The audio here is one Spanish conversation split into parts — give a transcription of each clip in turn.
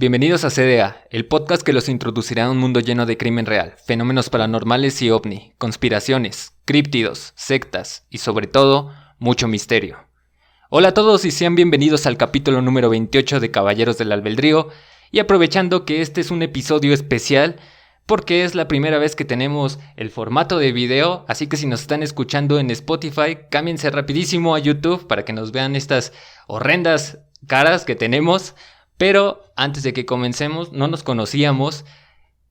Bienvenidos a CDA, el podcast que los introducirá a un mundo lleno de crimen real, fenómenos paranormales y ovni, conspiraciones, críptidos, sectas y sobre todo, mucho misterio. Hola a todos y sean bienvenidos al capítulo número 28 de Caballeros del Albedrío, y aprovechando que este es un episodio especial porque es la primera vez que tenemos el formato de video, así que si nos están escuchando en Spotify, cámbiense rapidísimo a YouTube para que nos vean estas horrendas caras que tenemos. Pero antes de que comencemos, no nos conocíamos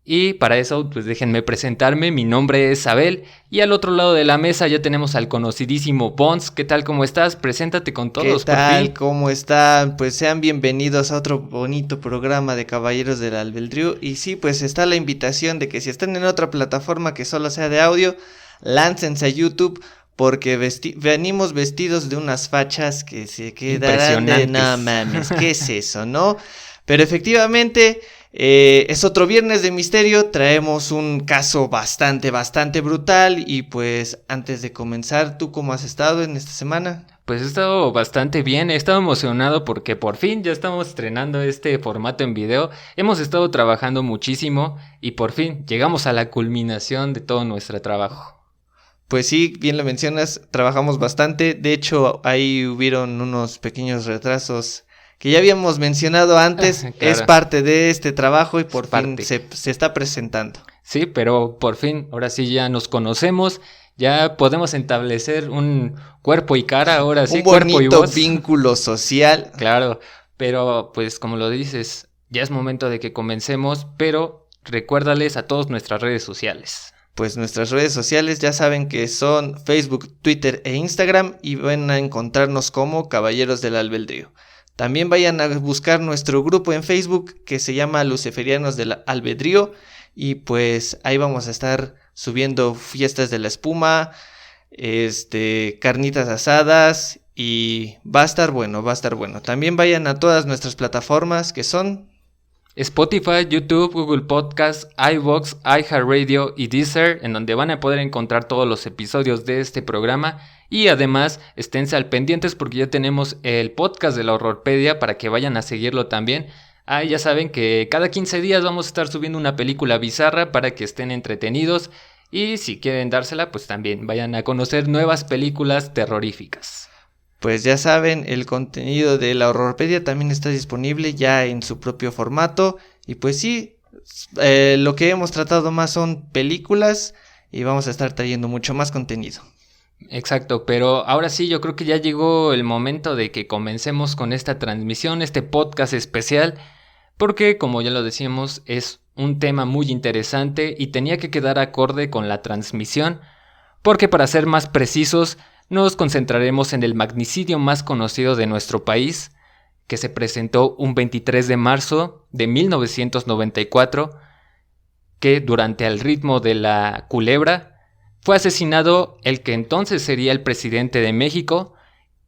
y para eso pues déjenme presentarme. Mi nombre es Abel y al otro lado de la mesa ya tenemos al conocidísimo Bones. ¿Qué tal? ¿Cómo estás? Preséntate con todos. ¿Qué tal? ¿Cómo están? Pues sean bienvenidos a otro bonito programa de Caballeros del Albedrío. Y sí, pues está la invitación de que si están en otra plataforma que solo sea de audio, láncense a YouTube. Porque venimos vestidos de unas fachas que se quedarán de no mames, ¿qué es eso, no? Pero efectivamente, es otro viernes de misterio, traemos un caso bastante brutal. Y pues antes de comenzar, ¿tú cómo has estado en esta semana? Pues he estado bastante bien, he estado emocionado porque por fin ya estamos estrenando este formato en video. Hemos estado trabajando muchísimo y por fin llegamos a la culminación de todo nuestro trabajo. Pues sí, bien lo mencionas, trabajamos bastante. De hecho, ahí hubieron unos pequeños retrasos que ya habíamos mencionado antes. Claro. Es parte de este trabajo y por fin se está presentando. Sí, pero por fin, ahora sí ya nos conocemos, ya podemos establecer un cuerpo y cara, ahora sí, cuerpo y voz. Un bonito vínculo social. Claro, pero pues como lo dices, ya es momento de que comencemos, pero recuérdales a todos nuestras redes sociales. Pues nuestras redes sociales ya saben que son Facebook, Twitter e Instagram y van a encontrarnos como Caballeros del Albedrío. También vayan a buscar nuestro grupo en Facebook que se llama Luciferianos del Albedrío y pues ahí vamos a estar subiendo fiestas de la espuma, carnitas asadas y va a estar bueno. También vayan a todas nuestras plataformas que son Spotify, YouTube, Google Podcasts, iVoox, iHeartRadio y Deezer, en donde van a poder encontrar todos los episodios de este programa. Y además, esténse al pendientes porque ya tenemos el podcast de la Horrorpedia para que vayan a seguirlo también. Ya saben que cada 15 días vamos a estar subiendo una película bizarra para que estén entretenidos. Y si quieren dársela, pues también vayan a conocer nuevas películas terroríficas. Pues ya saben, el contenido de la Horrorpedia también está disponible ya en su propio formato. Y pues sí, lo que hemos tratado más son películas y vamos a estar trayendo mucho más contenido. Exacto, pero ahora sí yo creo que ya llegó el momento de que comencemos con esta transmisión, este podcast especial, porque como ya lo decíamos es un tema muy interesante y tenía que quedar acorde con la transmisión, porque para ser más precisos, nos concentraremos en el magnicidio más conocido de nuestro país, que se presentó un 23 de marzo de 1994, que durante el ritmo de la culebra fue asesinado el que entonces sería el presidente de México,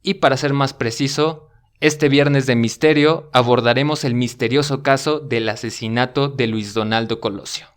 y para ser más preciso, este viernes de misterio abordaremos el misterioso caso del asesinato de Luis Donaldo Colosio.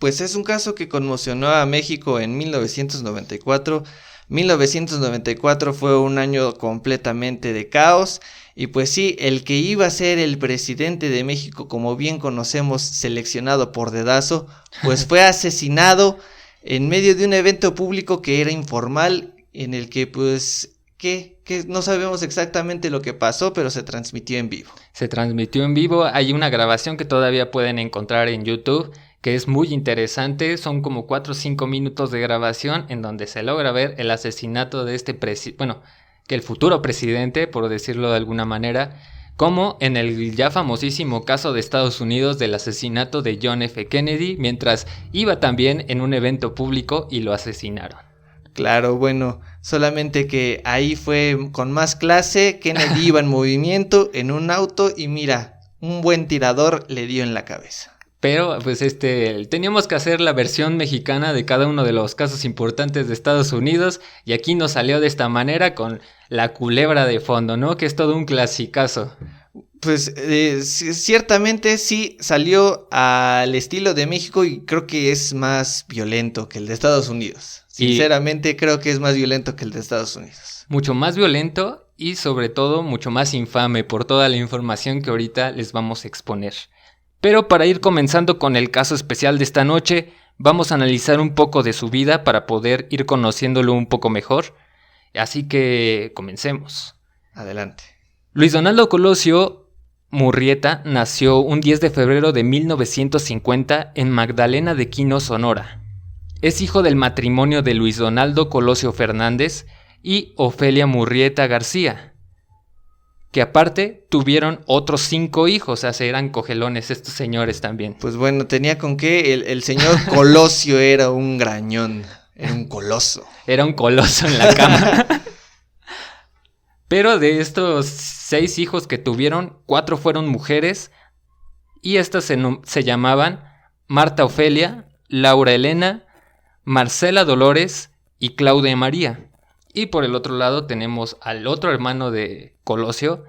Pues es un caso que conmocionó a México en 1994. 1994 fue un año completamente de caos y pues sí, el que iba a ser el presidente de México, como bien conocemos, seleccionado por dedazo, pues fue asesinado en medio de un evento público que era informal, en el que pues que no sabemos exactamente lo que pasó, pero se transmitió en vivo. Se transmitió en vivo, hay una grabación que todavía pueden encontrar en YouTube, que es muy interesante, son como 4 o 5 minutos de grabación en donde se logra ver el asesinato de este que el futuro presidente, por decirlo de alguna manera, como en el ya famosísimo caso de Estados Unidos del asesinato de John F. Kennedy, mientras iba también en un evento público y lo asesinaron. Claro, bueno, solamente que ahí fue con más clase. Kennedy iba en movimiento en un auto y mira, un buen tirador le dio en la cabeza. Pero pues teníamos que hacer la versión mexicana de cada uno de los casos importantes de Estados Unidos y aquí nos salió de esta manera con la culebra de fondo, ¿no? Que es todo un clasicazo. Pues ciertamente sí salió al estilo de México y creo que es más violento que el de Estados Unidos. Sinceramente creo que es más violento que el de Estados Unidos. Mucho más violento y sobre todo mucho más infame por toda la información que ahorita les vamos a exponer. Pero para ir comenzando con el caso especial de esta noche, vamos a analizar un poco de su vida para poder ir conociéndolo un poco mejor. Así que comencemos. Adelante. Luis Donaldo Colosio Murrieta nació un 10 de febrero de 1950 en Magdalena de Quino, Sonora. Es hijo del matrimonio de Luis Donaldo Colosio Fernández y Ofelia Murrieta García, que aparte tuvieron otros 5 hijos, o sea, eran cogelones estos señores también. Pues bueno, tenía con qué, el señor Colosio era un grañón, era un coloso. Era un coloso en la cama. Pero de estos 6 hijos que tuvieron, 4 fueron mujeres y estas se llamaban Marta Ofelia, Laura Elena, Marcela Dolores y Claudia María. Y por el otro lado tenemos al otro hermano de Colosio,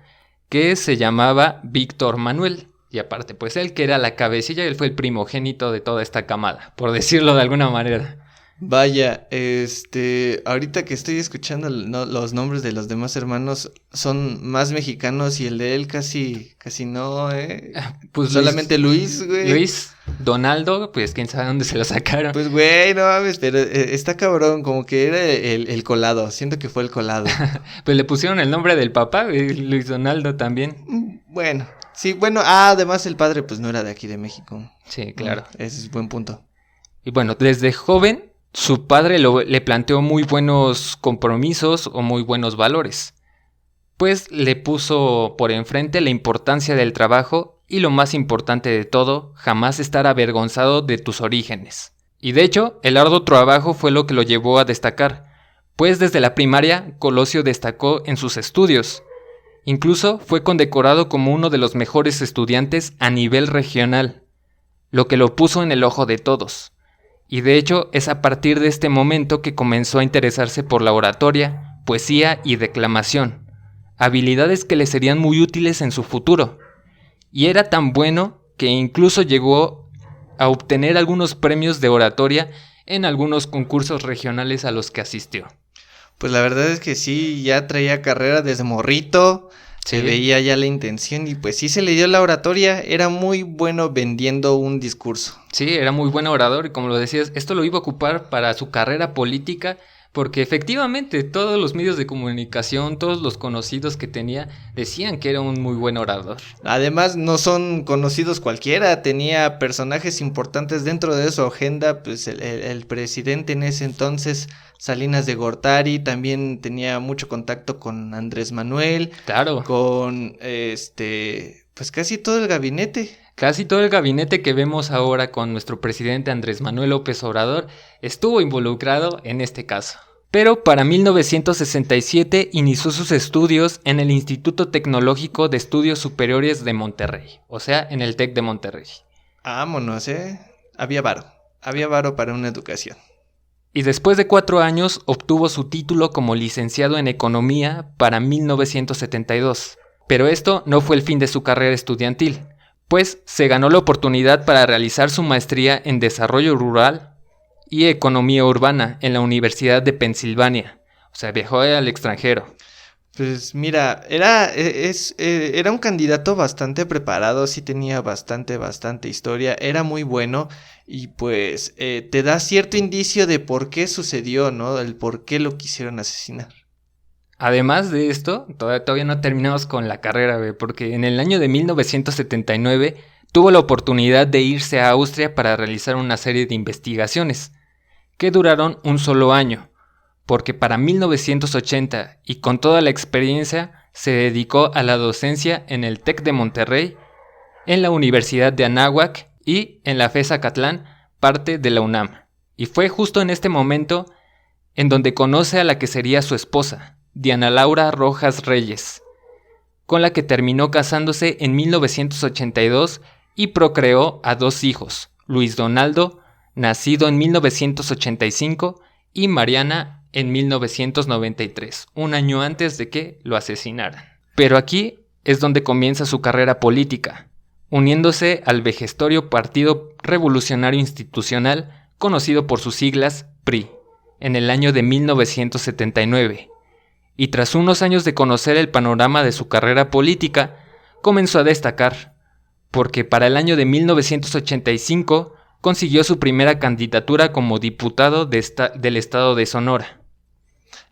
que se llamaba Víctor Manuel. Y aparte, pues él que era la cabecilla, él fue el primogénito de toda esta camada, por decirlo de alguna manera. Vaya, ahorita que estoy escuchando los nombres de los demás hermanos son más mexicanos y el de él casi no, Pues solamente Luis, güey. Luis Donaldo, pues quién sabe dónde se lo sacaron. Pues güey, no mames, pero está cabrón, como que era el colado, siento que fue el colado. Pues le pusieron el nombre del papá, Luis Donaldo también. Bueno, sí, bueno, además el padre pues no era de aquí de México. Sí, claro. Ese es buen punto. Y bueno, desde joven su padre le planteó muy buenos compromisos o muy buenos valores, pues le puso por enfrente la importancia del trabajo y lo más importante de todo, jamás estar avergonzado de tus orígenes. Y de hecho, el arduo trabajo fue lo que lo llevó a destacar, pues desde la primaria Colosio destacó en sus estudios. Incluso fue condecorado como uno de los mejores estudiantes a nivel regional, lo que lo puso en el ojo de todos. Y de hecho es a partir de este momento que comenzó a interesarse por la oratoria, poesía y declamación, habilidades que le serían muy útiles en su futuro. Y era tan bueno que incluso llegó a obtener algunos premios de oratoria en algunos concursos regionales a los que asistió. Pues la verdad es que sí, ya traía carrera desde morrito. Se veía ya la intención y pues sí se le dio la oratoria, era muy bueno vendiendo un discurso. Sí, era muy buen orador y como lo decías, esto lo iba a ocupar para su carrera política porque efectivamente todos los medios de comunicación, todos los conocidos que tenía decían que era un muy buen orador. Además no son conocidos cualquiera, tenía personajes importantes dentro de su agenda, pues el presidente en ese entonces, Salinas de Gortari, también tenía mucho contacto con Andrés Manuel. Claro. Con pues casi todo el gabinete. Casi todo el gabinete que vemos ahora con nuestro presidente Andrés Manuel López Obrador estuvo involucrado en este caso. Pero para 1967 inició sus estudios en el Instituto Tecnológico de Estudios Superiores de Monterrey, o sea, en el TEC de Monterrey. Vámonos, había varo para una educación. Y después de 4 años obtuvo su título como licenciado en Economía para 1972. Pero esto no fue el fin de su carrera estudiantil, pues se ganó la oportunidad para realizar su maestría en Desarrollo Rural y Economía Urbana en la Universidad de Pensilvania. O sea, viajó al extranjero. Pues mira, era un candidato bastante preparado, sí tenía bastante historia, era muy bueno y pues te da cierto indicio de por qué sucedió, ¿no? El por qué lo quisieron asesinar. Además de esto, todavía no terminamos con la carrera, porque en el año de 1979 tuvo la oportunidad de irse a Austria para realizar una serie de investigaciones, que duraron un solo año, porque para 1980 y con toda la experiencia se dedicó a la docencia en el TEC de Monterrey, en la Universidad de Anáhuac y en la FES Acatlán, parte de la UNAM. Y fue justo en este momento en donde conoce a la que sería su esposa, Diana Laura Rojas Reyes, con la que terminó casándose en 1982 y procreó a 2 hijos, Luis Donaldo, nacido en 1985, y Mariana en 1993, un año antes de que lo asesinaran. Pero aquí es donde comienza su carrera política, uniéndose al vejestorio Partido Revolucionario Institucional, conocido por sus siglas PRI, en el año de 1979, y tras unos años de conocer el panorama de su carrera política, comenzó a destacar, porque para el año de 1985 consiguió su primera candidatura como diputado del estado de Sonora.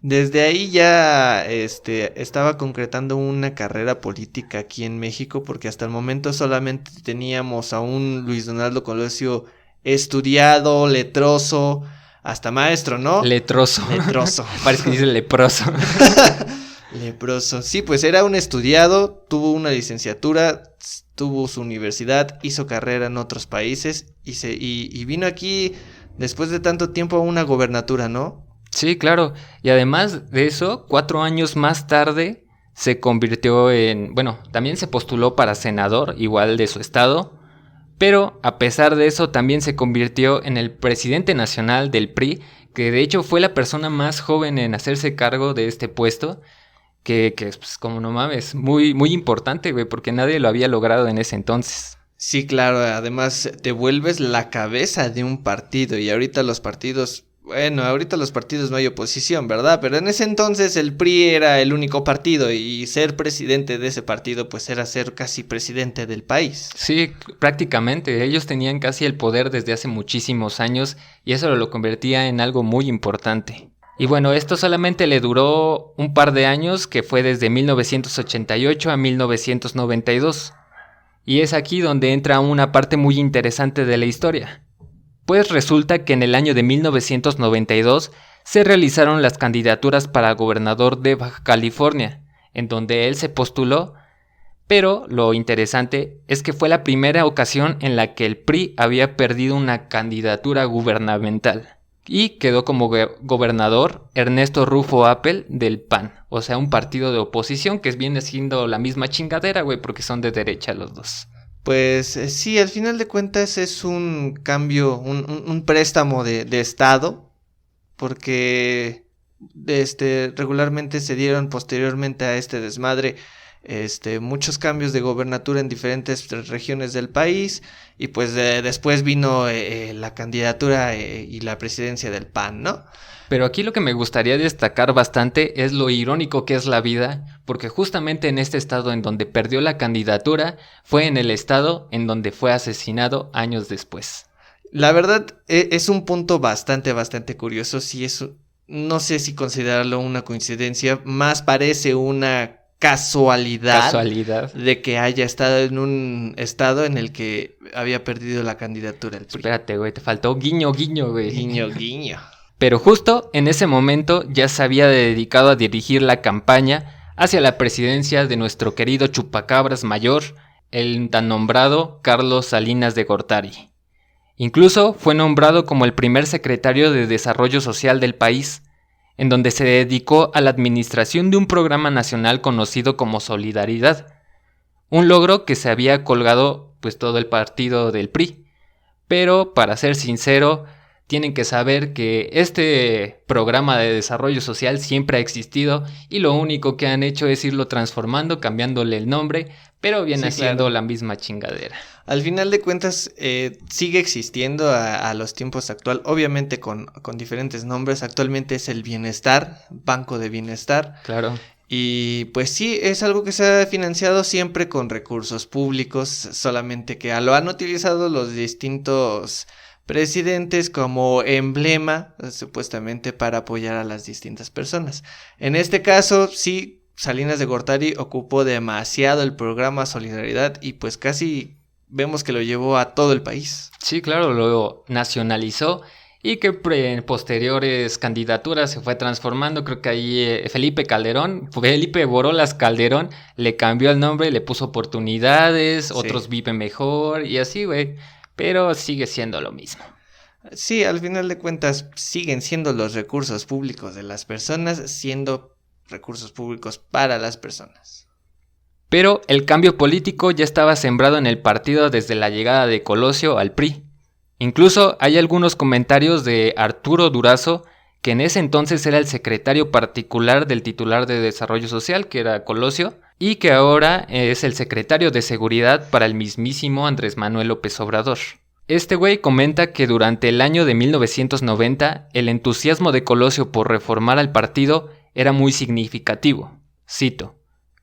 Desde ahí ya estaba concretando una carrera política aquí en México, porque hasta el momento solamente teníamos a un Luis Donaldo Colosio estudiado, letroso, hasta maestro, ¿no? Letroso. Parece que dice leproso. Leproso. Sí, pues era un estudiado, tuvo una licenciatura, tuvo su universidad, hizo carrera en otros países y vino aquí después de tanto tiempo a una gobernatura, ¿no? Sí, claro. Y además de eso, 4 años más tarde se convirtió también se postuló para senador, igual de su estado, pero a pesar de eso también se convirtió en el presidente nacional del PRI, que de hecho fue la persona más joven en hacerse cargo de este puesto, que pues como no mames, muy, muy importante, güey, porque nadie lo había logrado en ese entonces. Sí, claro, además te vuelves la cabeza de un partido y ahorita los partidos no hay oposición, ¿verdad? Pero en ese entonces el PRI era el único partido y ser presidente de ese partido pues era ser casi presidente del país. Sí, prácticamente, ellos tenían casi el poder desde hace muchísimos años y eso lo convertía en algo muy importante. Y bueno, esto solamente le duró un par de años, que fue desde 1988 a 1992. Y es aquí donde entra una parte muy interesante de la historia. Pues resulta que en el año de 1992 se realizaron las candidaturas para gobernador de Baja California, en donde él se postuló, pero lo interesante es que fue la primera ocasión en la que el PRI había perdido una candidatura gubernamental. Y quedó como gobernador Ernesto Rufo Appel del PAN, o sea, un partido de oposición que viene siendo la misma chingadera, güey, porque son de derecha los dos. Pues sí, al final de cuentas es un cambio, un préstamo de Estado, porque regularmente se dieron posteriormente a este desmadre muchos cambios de gobernatura en diferentes regiones del país y pues después vino la candidatura y la presidencia del PAN, ¿no? Pero aquí lo que me gustaría destacar bastante es lo irónico que es la vida, porque justamente en este estado en donde perdió la candidatura fue en el estado en donde fue asesinado años después. La verdad es un punto bastante curioso, no sé si considerarlo una coincidencia, más parece una casualidad de que haya estado en un estado en el que había perdido la candidatura el PRI. Espérate, güey, te faltó guiño, güey. Guiño. Pero justo en ese momento ya se había dedicado a dirigir la campaña hacia la presidencia de nuestro querido chupacabras mayor, el tan nombrado Carlos Salinas de Gortari. Incluso fue nombrado como el primer secretario de Desarrollo Social del país, en donde se dedicó a la administración de un programa nacional conocido como Solidaridad, un logro que se había colgado pues todo el partido del PRI. Pero para ser sincero, tienen que saber que este programa de desarrollo social siempre ha existido y lo único que han hecho es irlo transformando, cambiándole el nombre, pero viene siendo la misma chingadera. Al final de cuentas sigue existiendo a los tiempos actuales, obviamente con diferentes nombres. Actualmente es el Bienestar, Banco de Bienestar. Claro. Y pues sí, es algo que se ha financiado siempre con recursos públicos, solamente que lo han utilizado los distintos presidentes como emblema, supuestamente para apoyar a las distintas personas. En este caso, sí, Salinas de Gortari ocupó demasiado el programa Solidaridad y pues casi vemos que lo llevó a todo el país. Sí, claro, lo nacionalizó y que en posteriores candidaturas se fue transformando. Creo que ahí Felipe Borolas Calderón le cambió el nombre, le puso oportunidades, sí. Otros viven mejor y así, güey. Pero sigue siendo lo mismo. Sí, al final de cuentas siguen siendo los recursos públicos de las personas, siendo recursos públicos para las personas. Pero el cambio político ya estaba sembrado en el partido desde la llegada de Colosio al PRI. Incluso hay algunos comentarios de Arturo Durazo, que en ese entonces era el secretario particular del titular de Desarrollo Social, que era Colosio, y que ahora es el secretario de Seguridad para el mismísimo Andrés Manuel López Obrador. Este güey comenta que durante el año de 1990 el entusiasmo de Colosio por reformar al partido era muy significativo. Cito: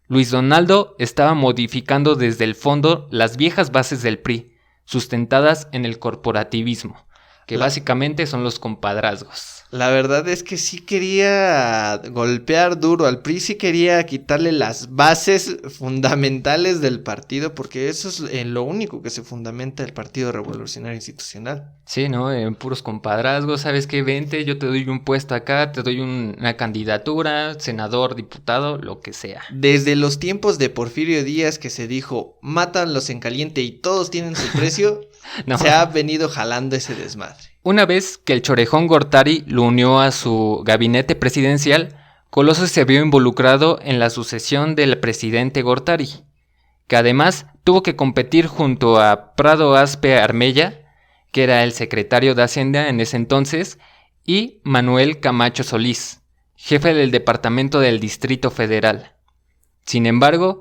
Luis Donaldo estaba modificando desde el fondo las viejas bases del PRI, sustentadas en el corporativismo, que básicamente son los compadrazgos. La verdad es que sí quería golpear duro al PRI, sí quería quitarle las bases fundamentales del partido, porque eso es en lo único que se fundamenta el Partido Revolucionario Institucional. Sí, ¿no? En puros compadrazgos, ¿sabes qué? Vente, yo te doy un puesto acá, te doy una candidatura, senador, diputado, lo que sea. Desde los tiempos de Porfirio Díaz, que se dijo, mátanlos en caliente y todos tienen su precio, no. Se ha venido jalando ese desmadre. Una vez que el Chorejón Gortari lo unió a su gabinete presidencial, Colosio se vio involucrado en la sucesión del presidente Gortari, que además tuvo que competir junto a Prado Aspe Armella, que era el secretario de Hacienda en ese entonces, y Manuel Camacho Solís, jefe del Departamento del Distrito Federal. Sin embargo,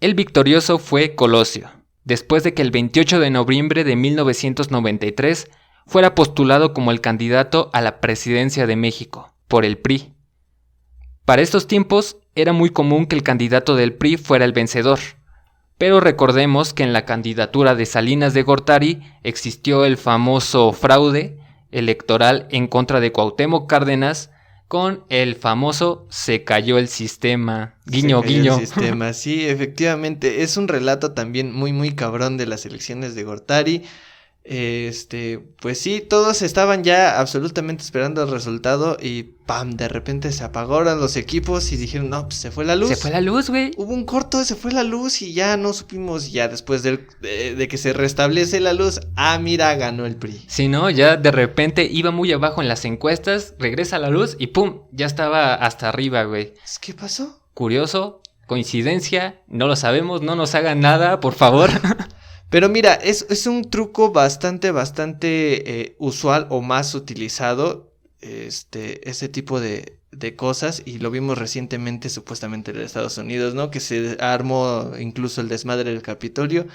el victorioso fue Colosio, después de que el 28 de noviembre de 1993 fuera postulado como el candidato a la presidencia de México, por el PRI. Para estos tiempos era muy común que el candidato del PRI fuera el vencedor, pero recordemos que en la candidatura de Salinas de Gortari existió el famoso fraude electoral en contra de Cuauhtémoc Cárdenas con el famoso "se cayó el sistema", guiño, guiño. El sistema, sí, efectivamente, es un relato también muy cabrón de las elecciones de Gortari. Pues sí, todos estaban ya absolutamente esperando el resultado y ¡pam! De repente se apagaron los equipos y dijeron, no, pues se fue la luz. Se fue la luz, güey. Hubo un corto, se fue la luz y ya no supimos, ya después de que se restablece la luz, mira, ganó el PRI. Sí, ¿no? Ya de repente iba muy abajo en las encuestas, regresa la luz y ¡pum! Ya estaba hasta arriba, güey. ¿Qué pasó? Curioso, coincidencia, no lo sabemos, no nos hagan nada, por favor. Pero mira, es un truco bastante usual o más utilizado, ese tipo de cosas, y lo vimos recientemente supuestamente en Estados Unidos, ¿no? Que se armó incluso el desmadre del Capitolio,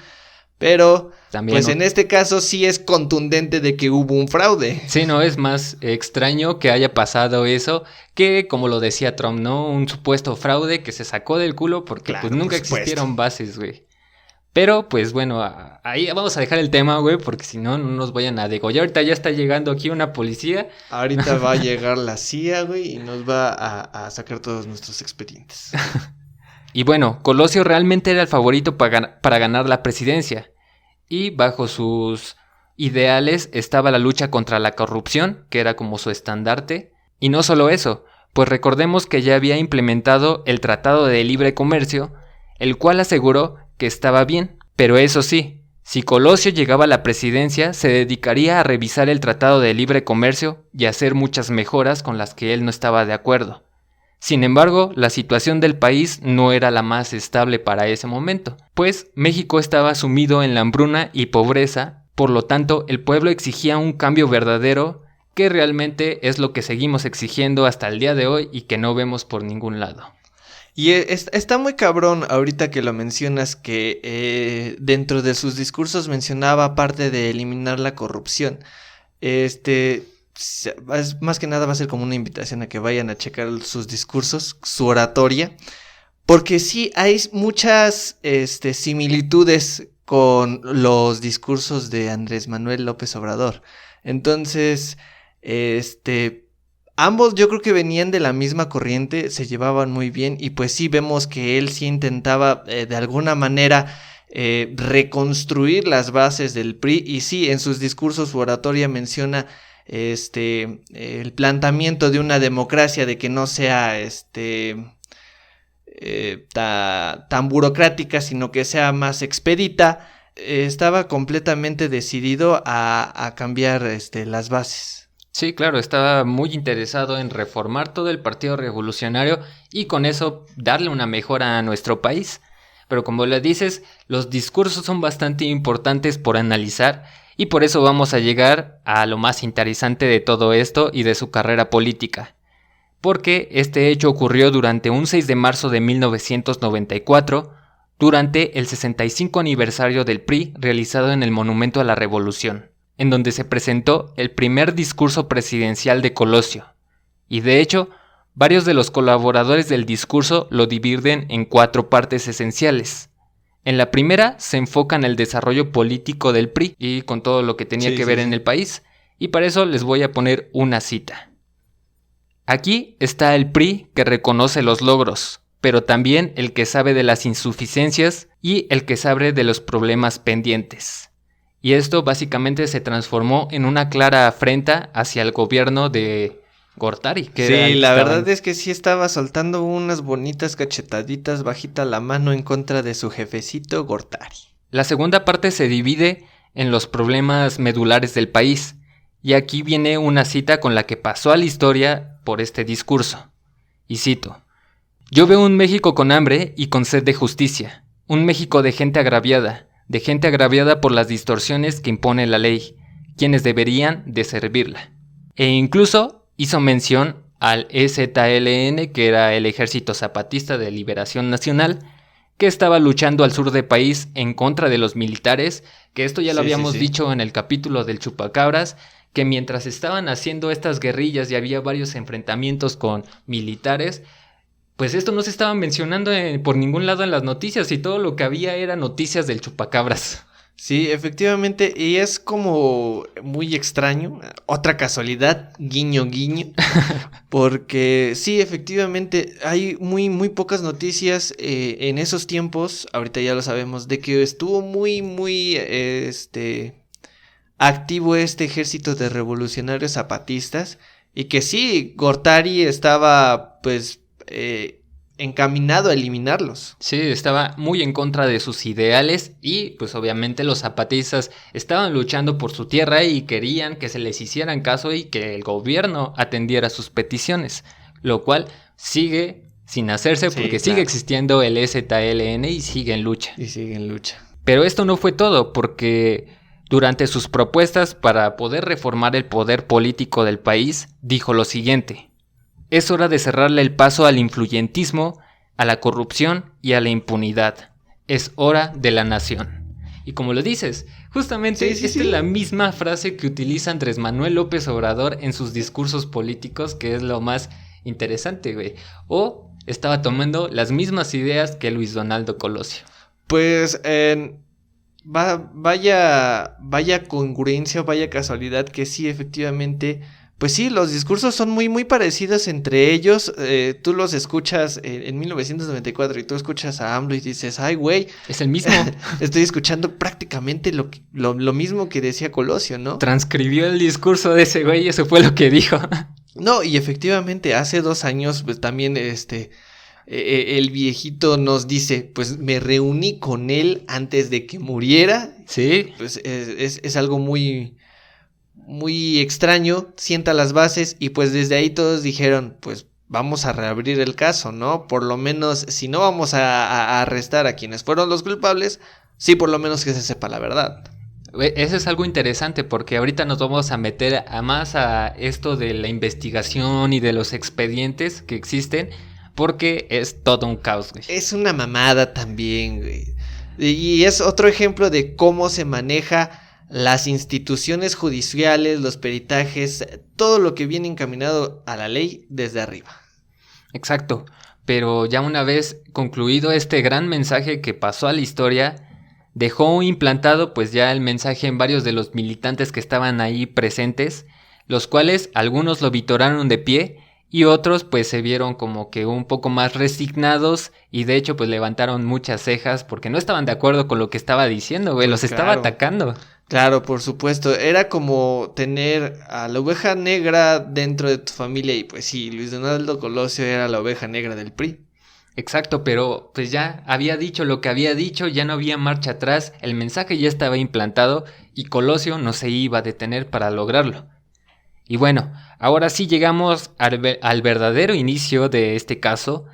pero también, pues ¿no? En este caso sí es contundente de que hubo un fraude. Sí, no, es más extraño que haya pasado eso que, como lo decía Trump, ¿no? Un supuesto fraude que se sacó del culo porque claro, pues nunca existieron bases, güey. Pero, pues bueno, ahí vamos a dejar el tema, güey, porque si no, no nos vayan a degollar. Ahorita ya está llegando aquí una policía. Ahorita va a llegar la CIA, güey, y nos va a sacar todos nuestros expedientes. Y bueno, Colosio realmente era el favorito para ganar la presidencia. Y bajo sus ideales estaba la lucha contra la corrupción, que era como su estandarte. Y no solo eso, pues recordemos que ya había implementado el Tratado de Libre Comercio, el cual aseguró que estaba bien, pero eso sí, si Colosio llegaba a la presidencia, se dedicaría a revisar el Tratado de Libre Comercio y a hacer muchas mejoras con las que él no estaba de acuerdo. Sin embargo, la situación del país no era la más estable para ese momento, pues México estaba sumido en la hambruna y pobreza, por lo tanto el pueblo exigía un cambio verdadero, que realmente es lo que seguimos exigiendo hasta el día de hoy y que no vemos por ningún lado. Y está muy cabrón ahorita que lo mencionas que dentro de sus discursos mencionaba aparte de eliminar la corrupción. Más que nada va a ser como una invitación a que vayan a checar sus discursos, su oratoria. Porque sí hay muchas similitudes con los discursos de Andrés Manuel López Obrador. Entonces, ambos yo creo que venían de la misma corriente, se llevaban muy bien y pues sí vemos que él sí intentaba de alguna manera reconstruir las bases del PRI y sí, en sus discursos su oratoria menciona el planteamiento de una democracia, de que no sea tan burocrática, sino que sea más expedita. Estaba completamente decidido a cambiar las bases. Sí, claro, estaba muy interesado en reformar todo el Partido Revolucionario y con eso darle una mejora a nuestro país. Pero como le dices, los discursos son bastante importantes por analizar y por eso vamos a llegar a lo más interesante de todo esto y de su carrera política. Porque este hecho ocurrió durante un 6 de marzo de 1994, durante el 65 aniversario del PRI realizado en el Monumento a la Revolución, en donde se presentó el primer discurso presidencial de Colosio. Y de hecho, varios de los colaboradores del discurso lo dividen en 4 partes esenciales. En la primera se enfoca en el desarrollo político del PRI y con todo lo que tenía que ver en el país, y para eso les voy a poner una cita. Aquí está el PRI que reconoce los logros, pero también el que sabe de las insuficiencias y el que sabe de los problemas pendientes. Y esto básicamente se transformó en una clara afrenta hacia el gobierno de Gortari. Sí, la verdad es que sí estaba soltando unas bonitas cachetaditas bajita la mano en contra de su jefecito Gortari. La segunda parte se divide en los problemas medulares del país, y aquí viene una cita con la que pasó a la historia por este discurso. Y cito: "Yo veo un México con hambre y con sed de justicia, un México de gente agraviada por las distorsiones que impone la ley, quienes deberían de servirla". E incluso hizo mención al EZLN, que era el Ejército Zapatista de Liberación Nacional, que estaba luchando al sur del país en contra de los militares, que esto ya lo habíamos dicho en el capítulo del Chupacabras, que mientras estaban haciendo estas guerrillas y había varios enfrentamientos con militares, pues esto no se estaba mencionando por ningún lado en las noticias, y todo lo que había era noticias del Chupacabras. Sí, efectivamente, y es como muy extraño, otra casualidad, guiño guiño, porque sí, efectivamente, hay muy pocas noticias en esos tiempos, ahorita ya lo sabemos, de que estuvo muy activo este ejército de revolucionarios zapatistas, y que sí, Gortari estaba pues encaminado a eliminarlos. Sí, estaba muy en contra de sus ideales, y pues obviamente los zapatistas estaban luchando por su tierra y querían que se les hicieran caso y que el gobierno atendiera sus peticiones, lo cual sigue sin hacerse porque sigue existiendo el EZLN y sigue en lucha. Pero esto no fue todo, porque durante sus propuestas para poder reformar el poder político del país, dijo lo siguiente: "Es hora de cerrarle el paso al influyentismo, a la corrupción y a la impunidad. Es hora de la nación". Y como lo dices, justamente esta es la misma frase que utiliza Andrés Manuel López Obrador en sus discursos políticos, que es lo más interesante, güey. O estaba tomando las mismas ideas que Luis Donaldo Colosio. Pues vaya congruencia, vaya casualidad que sí, efectivamente. Pues sí, los discursos son muy parecidos entre ellos. Tú los escuchas en 1994 y tú escuchas a AMLO y dices, ay, güey. Es el mismo. Estoy escuchando prácticamente lo mismo que decía Colosio, ¿no? Transcribió el discurso de ese güey y eso fue lo que dijo. No, y efectivamente, hace 2 años, pues también el viejito nos dice, pues me reuní con él antes de que muriera. Sí. Pues es algo muy extraño, sienta las bases, y pues desde ahí todos dijeron, pues vamos a reabrir el caso, ¿no? Por lo menos, si no vamos a arrestar a quienes fueron los culpables, sí, por lo menos que se sepa la verdad. Eso es algo interesante, porque ahorita nos vamos a meter más a esto de la investigación y de los expedientes que existen, porque es todo un caos, güey. Es una mamada también, güey. Y es otro ejemplo de cómo se maneja las instituciones judiciales, los peritajes, todo lo que viene encaminado a la ley desde arriba. Exacto, pero ya una vez concluido este gran mensaje que pasó a la historia, dejó implantado pues ya el mensaje en varios de los militantes que estaban ahí presentes, los cuales algunos lo vitoraron de pie y otros pues se vieron como que un poco más resignados, y de hecho pues levantaron muchas cejas porque no estaban de acuerdo con lo que estaba diciendo, güey, los estaba atacando. Claro, por supuesto, era como tener a la oveja negra dentro de tu familia, y pues sí, Luis Donaldo Colosio era la oveja negra del PRI. Exacto, pero pues ya había dicho lo que había dicho, ya no había marcha atrás, el mensaje ya estaba implantado y Colosio no se iba a detener para lograrlo. Y bueno, ahora sí llegamos al verdadero inicio de este caso,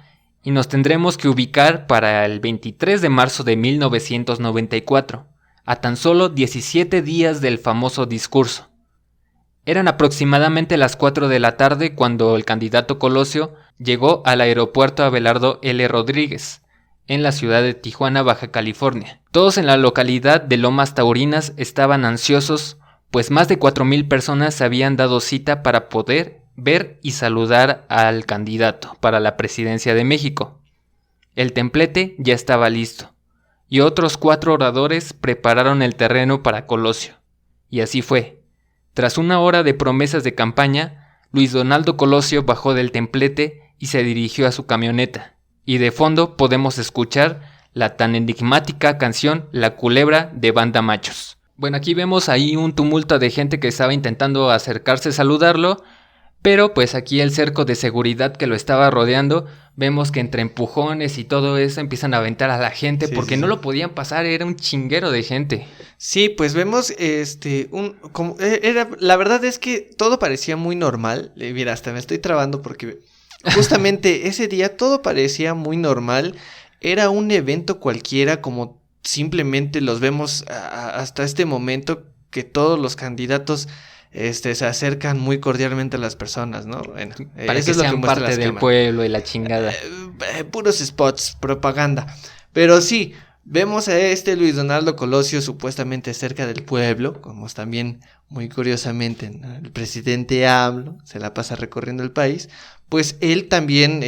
y nos tendremos que ubicar para el 23 de marzo de 1994. A tan solo 17 días del famoso discurso. Eran aproximadamente las 4 de la tarde cuando el candidato Colosio llegó al aeropuerto Abelardo L. Rodríguez, en la ciudad de Tijuana, Baja California. Todos en la localidad de Lomas Taurinas estaban ansiosos pues más de 4,000 personas se habían dado cita para poder ver y saludar al candidato para la presidencia de México. El templete ya estaba listo, y otros 4 oradores prepararon el terreno para Colosio. Y así fue. Tras una hora de promesas de campaña, Luis Donaldo Colosio bajó del templete y se dirigió a su camioneta. Y de fondo podemos escuchar la tan enigmática canción La Culebra de Banda Machos. Bueno, aquí vemos ahí un tumulto de gente que estaba intentando acercarse a saludarlo, pero pues aquí el cerco de seguridad que lo estaba rodeando, vemos que entre empujones y todo eso empiezan a aventar a la gente porque no lo podían pasar, era un chinguero de gente. Sí, pues vemos la verdad es que todo parecía muy normal. Mira, hasta me estoy trabando porque justamente ese día todo parecía muy normal. Era un evento cualquiera, como simplemente los vemos hasta este momento, que todos los candidatos se acercan muy cordialmente a las personas, ¿no? Bueno, para que sean parte del pueblo y la chingada. Puros spots, propaganda. Pero sí, vemos a Luis Donaldo Colosio supuestamente cerca del pueblo, como también muy curiosamente, ¿no? El presidente AMLO se la pasa recorriendo el país, pues él también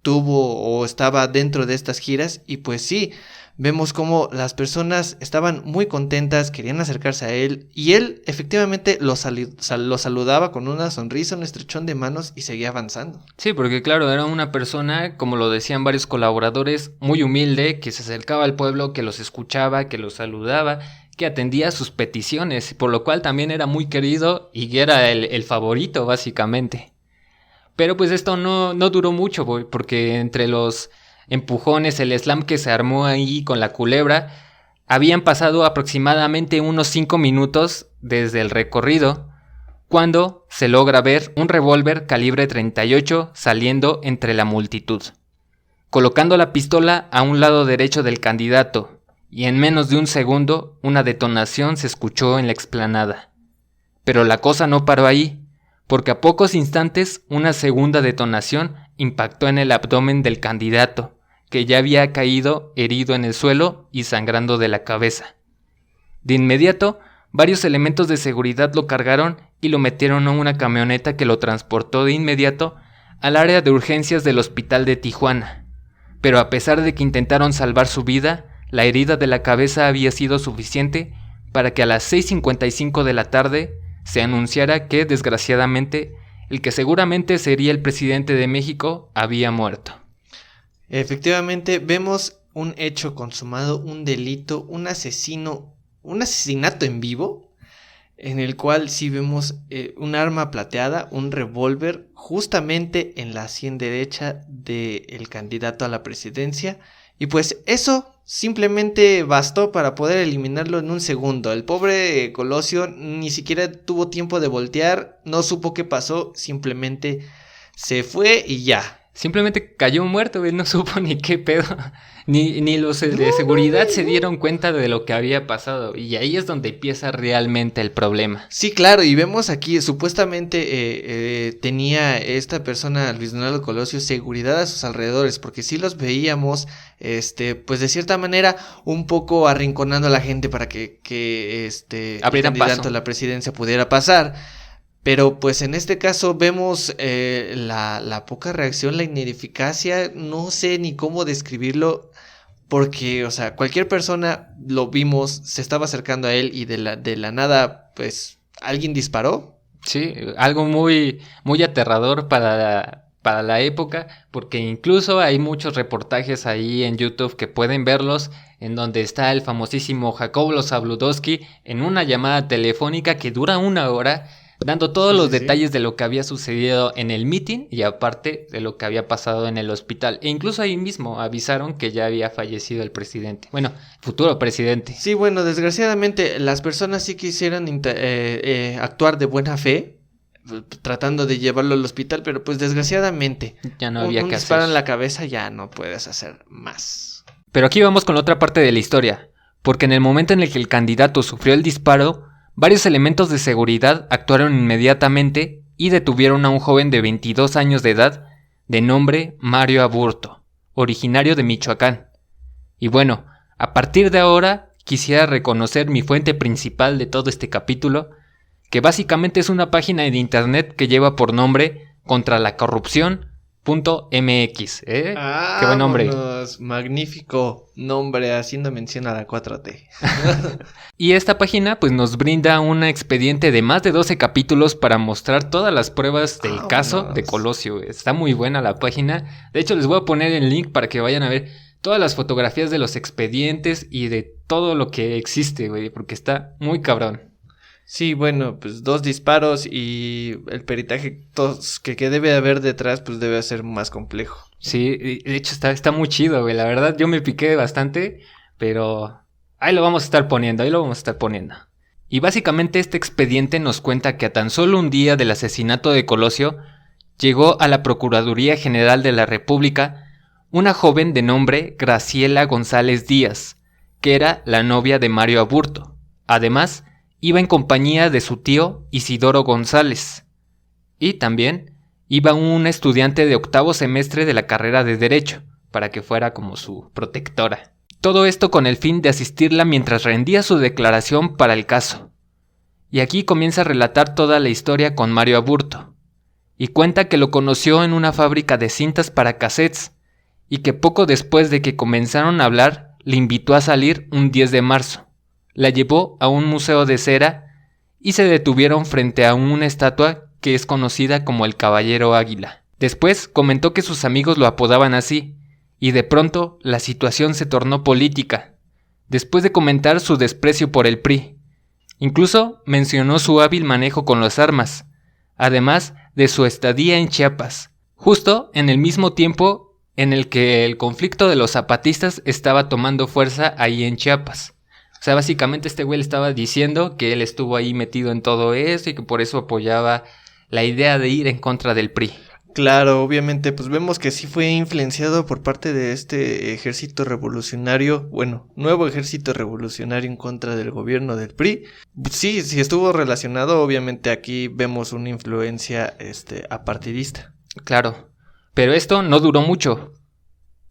tuvo o estaba dentro de estas giras y pues sí, vemos cómo las personas estaban muy contentas, querían acercarse a él y él efectivamente lo saludaba con una sonrisa, un estrechón de manos y seguía avanzando. Sí, porque claro, era una persona, como lo decían varios colaboradores, muy humilde, que se acercaba al pueblo, que los escuchaba, que los saludaba, que atendía sus peticiones, por lo cual también era muy querido y era el favorito básicamente. Pero pues esto no duró mucho, porque entre los empujones, el slam que se armó ahí con la culebra, habían pasado aproximadamente unos 5 minutos desde el recorrido, cuando se logra ver un revólver calibre 38 saliendo entre la multitud, colocando la pistola a un lado derecho del candidato, y en menos de un segundo una detonación se escuchó en la explanada. Pero la cosa no paró ahí, porque a pocos instantes una segunda detonación impactó en el abdomen del candidato, que ya había caído herido en el suelo y sangrando de la cabeza. De inmediato, varios elementos de seguridad lo cargaron y lo metieron a una camioneta que lo transportó de inmediato al área de urgencias del hospital de Tijuana. Pero a pesar de que intentaron salvar su vida, la herida de la cabeza había sido suficiente para que a las 6:55 de la tarde se anunciara que, desgraciadamente, el que seguramente sería el presidente de México había muerto. Efectivamente, vemos un hecho consumado, un delito, un asesinato en vivo, en el cual sí vemos un arma plateada, un revólver, justamente en la sien derecha del candidato a la presidencia, y pues eso simplemente bastó para poder eliminarlo en un segundo. El pobre Colosio ni siquiera tuvo tiempo de voltear, no supo qué pasó, simplemente se fue y ya. Simplemente cayó muerto, él no supo ni qué pedo, ni los de seguridad se dieron cuenta de lo que había pasado, y ahí es donde empieza realmente el problema. Sí, claro, y vemos aquí, supuestamente tenía esta persona, Luis Donaldo Colosio, seguridad a sus alrededores, porque sí los veíamos, pues de cierta manera, un poco arrinconando a la gente para que el candidato a la presidencia pudiera pasar. Pero pues en este caso vemos la poca reacción, la ineficacia, no sé ni cómo describirlo, porque, o sea, cualquier persona lo vimos, se estaba acercando a él y de la nada, pues, alguien disparó. Sí, algo muy, muy aterrador para la época, porque incluso hay muchos reportajes ahí en YouTube que pueden verlos, en donde está el famosísimo Jacobo Zabludowski en una llamada telefónica que dura 1 hora, dando todos los detalles de lo que había sucedido en el meeting y aparte de lo que había pasado en el hospital. E incluso ahí mismo avisaron que ya había fallecido el presidente. Bueno, futuro presidente. Sí, bueno, desgraciadamente las personas sí quisieron actuar de buena fe, tratando de llevarlo al hospital, pero pues desgraciadamente ya no había que hacer. Un disparo en la cabeza ya no puedes hacer más. Pero aquí vamos con la otra parte de la historia, porque en el momento en el que el candidato sufrió el disparo, varios elementos de seguridad actuaron inmediatamente y detuvieron a un joven de 22 años de edad, de nombre Mario Aburto, originario de Michoacán. Y bueno, a partir de ahora, quisiera reconocer mi fuente principal de todo este capítulo, que básicamente es una página de internet que lleva por nombre Contra la Corrupción.mx. Qué buen nombre. Magnífico nombre, haciendo mención a la 4T. Y esta página pues nos brinda un expediente de más de 12 capítulos para mostrar todas las pruebas del caso de Colosio. Está muy buena la página. De hecho, les voy a poner el link para que vayan a ver todas las fotografías de los expedientes y de todo lo que existe, güey, porque está muy cabrón. Sí, bueno, pues 2 disparos y el peritaje que debe haber detrás, pues debe ser más complejo. Sí, de hecho está muy chido, güey. La verdad, yo me piqué bastante, pero ahí lo vamos a estar poniendo. Y básicamente este expediente nos cuenta que a tan solo un día del asesinato de Colosio, llegó a la Procuraduría General de la República una joven de nombre Graciela González Díaz, que era la novia de Mario Aburto. Además, iba en compañía de su tío Isidoro González. Y también iba un estudiante de 8º semestre de la carrera de Derecho, para que fuera como su protectora. Todo esto con el fin de asistirla mientras rendía su declaración para el caso. Y aquí comienza a relatar toda la historia con Mario Aburto. Y cuenta que lo conoció en una fábrica de cintas para cassettes, y que poco después de que comenzaron a hablar, le invitó a salir un 10 de marzo. La llevó a un museo de cera y se detuvieron frente a una estatua que es conocida como el Caballero Águila. Después comentó que sus amigos lo apodaban así, y de pronto la situación se tornó política, después de comentar su desprecio por el PRI. Incluso mencionó su hábil manejo con las armas, además de su estadía en Chiapas, justo en el mismo tiempo en el que el conflicto de los zapatistas estaba tomando fuerza ahí en Chiapas. O sea, básicamente este güey le estaba diciendo que él estuvo ahí metido en todo eso y que por eso apoyaba la idea de ir en contra del PRI. Claro, obviamente, pues vemos que sí fue influenciado por parte de este ejército revolucionario, bueno, nuevo ejército revolucionario en contra del gobierno del PRI. Sí estuvo relacionado, obviamente aquí vemos una influencia apartidista. Claro, pero esto no duró mucho,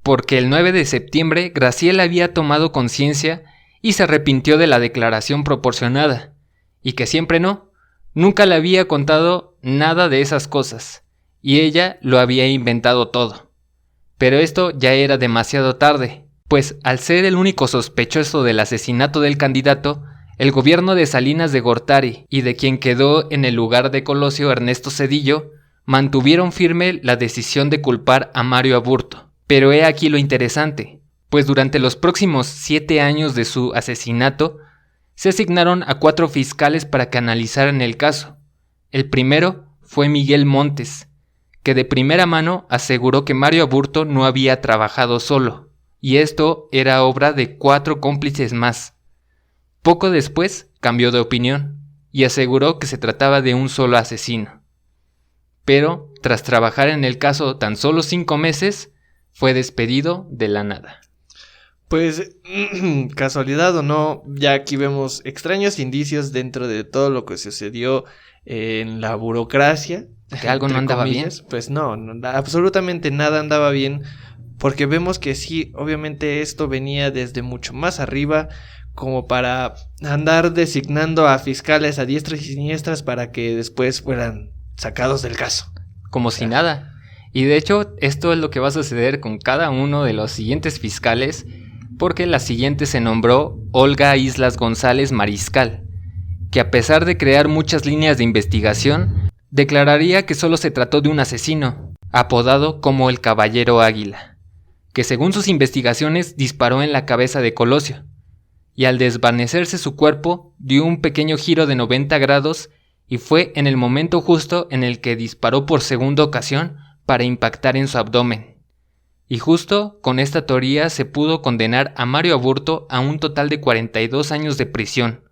porque el 9 de septiembre Graciela había tomado conciencia y se arrepintió de la declaración proporcionada, y que siempre nunca le había contado nada de esas cosas, y ella lo había inventado todo. Pero esto ya era demasiado tarde, pues al ser el único sospechoso del asesinato del candidato, el gobierno de Salinas de Gortari y de quien quedó en el lugar de Colosio Ernesto Zedillo, mantuvieron firme la decisión de culpar a Mario Aburto. Pero he aquí lo interesante, pues durante los próximos 7 años de su asesinato, se asignaron a 4 fiscales para que analizaran el caso. El primero fue Miguel Montes, que de primera mano aseguró que Mario Aburto no había trabajado solo, y esto era obra de 4 cómplices más. Poco después cambió de opinión, y aseguró que se trataba de un solo asesino. Pero, tras trabajar en el caso tan solo 5 meses, fue despedido de la nada. Pues, casualidad o no, ya aquí vemos extraños indicios dentro de todo lo que sucedió en la burocracia. ¿Que algo no andaba bien? Pues no, absolutamente nada andaba bien, porque vemos que sí, obviamente esto venía desde mucho más arriba, como para andar designando a fiscales a diestras y siniestras para que después fueran sacados del caso. Como si nada. Y de hecho, esto es lo que va a suceder con cada uno de los siguientes fiscales, porque la siguiente se nombró Olga Islas González Mariscal, que a pesar de crear muchas líneas de investigación, declararía que solo se trató de un asesino, apodado como el Caballero Águila, que según sus investigaciones disparó en la cabeza de Colosio, y al desvanecerse su cuerpo dio un pequeño giro de 90 grados y fue en el momento justo en el que disparó por segunda ocasión para impactar en su abdomen. Y justo con esta teoría se pudo condenar a Mario Aburto a un total de 42 años de prisión.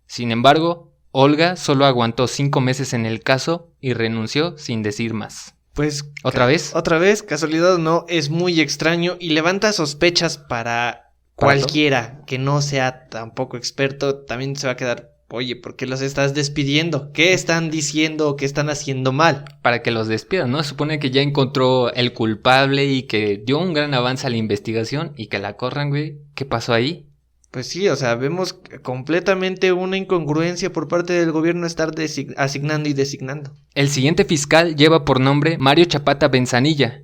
Sin embargo, Olga solo aguantó 5 meses en el caso y renunció sin decir más. Pues, ¿Otra vez? Otra vez, casualidad o no, es muy extraño y levanta sospechas para cualquiera que no sea tampoco experto. También se va a quedar, oye, ¿por qué los estás despidiendo? ¿Qué están diciendo o qué están haciendo mal? Para que los despidan, ¿no? Se supone que ya encontró el culpable y que dio un gran avance a la investigación y que la corran, güey. ¿Qué pasó ahí? Pues sí, o sea, vemos completamente una incongruencia por parte del gobierno estar asignando y designando. El siguiente fiscal lleva por nombre Mario Chapata Benzanilla,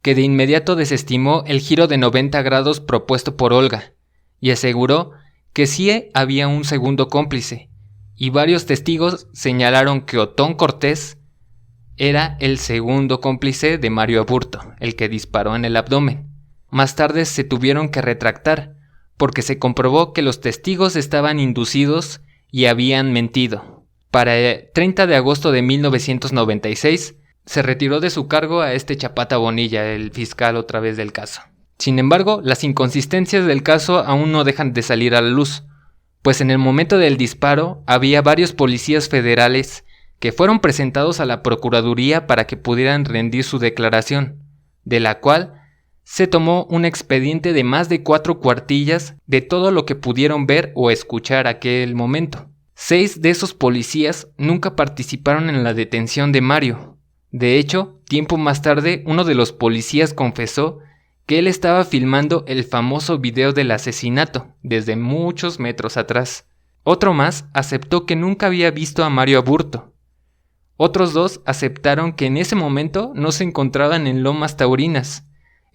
que de inmediato desestimó el giro de 90 grados propuesto por Olga, y aseguró que sí había un segundo cómplice, y varios testigos señalaron que Otón Cortés era el segundo cómplice de Mario Aburto, el que disparó en el abdomen. Más tarde se tuvieron que retractar, porque se comprobó que los testigos estaban inducidos y habían mentido. Para el 30 de agosto de 1996, se retiró de su cargo a este Chapata Bonilla, el fiscal otra vez del caso. Sin embargo, las inconsistencias del caso aún no dejan de salir a la luz, pues en el momento del disparo había varios policías federales que fueron presentados a la Procuraduría para que pudieran rendir su declaración, de la cual se tomó un expediente de más de 4 cuartillas de todo lo que pudieron ver o escuchar aquel momento. 6 de esos policías nunca participaron en la detención de Mario. De hecho, tiempo más tarde, uno de los policías confesó que él estaba filmando el famoso video del asesinato desde muchos metros atrás. Otro más aceptó que nunca había visto a Mario Aburto. Otros 2 aceptaron que en ese momento no se encontraban en Lomas Taurinas.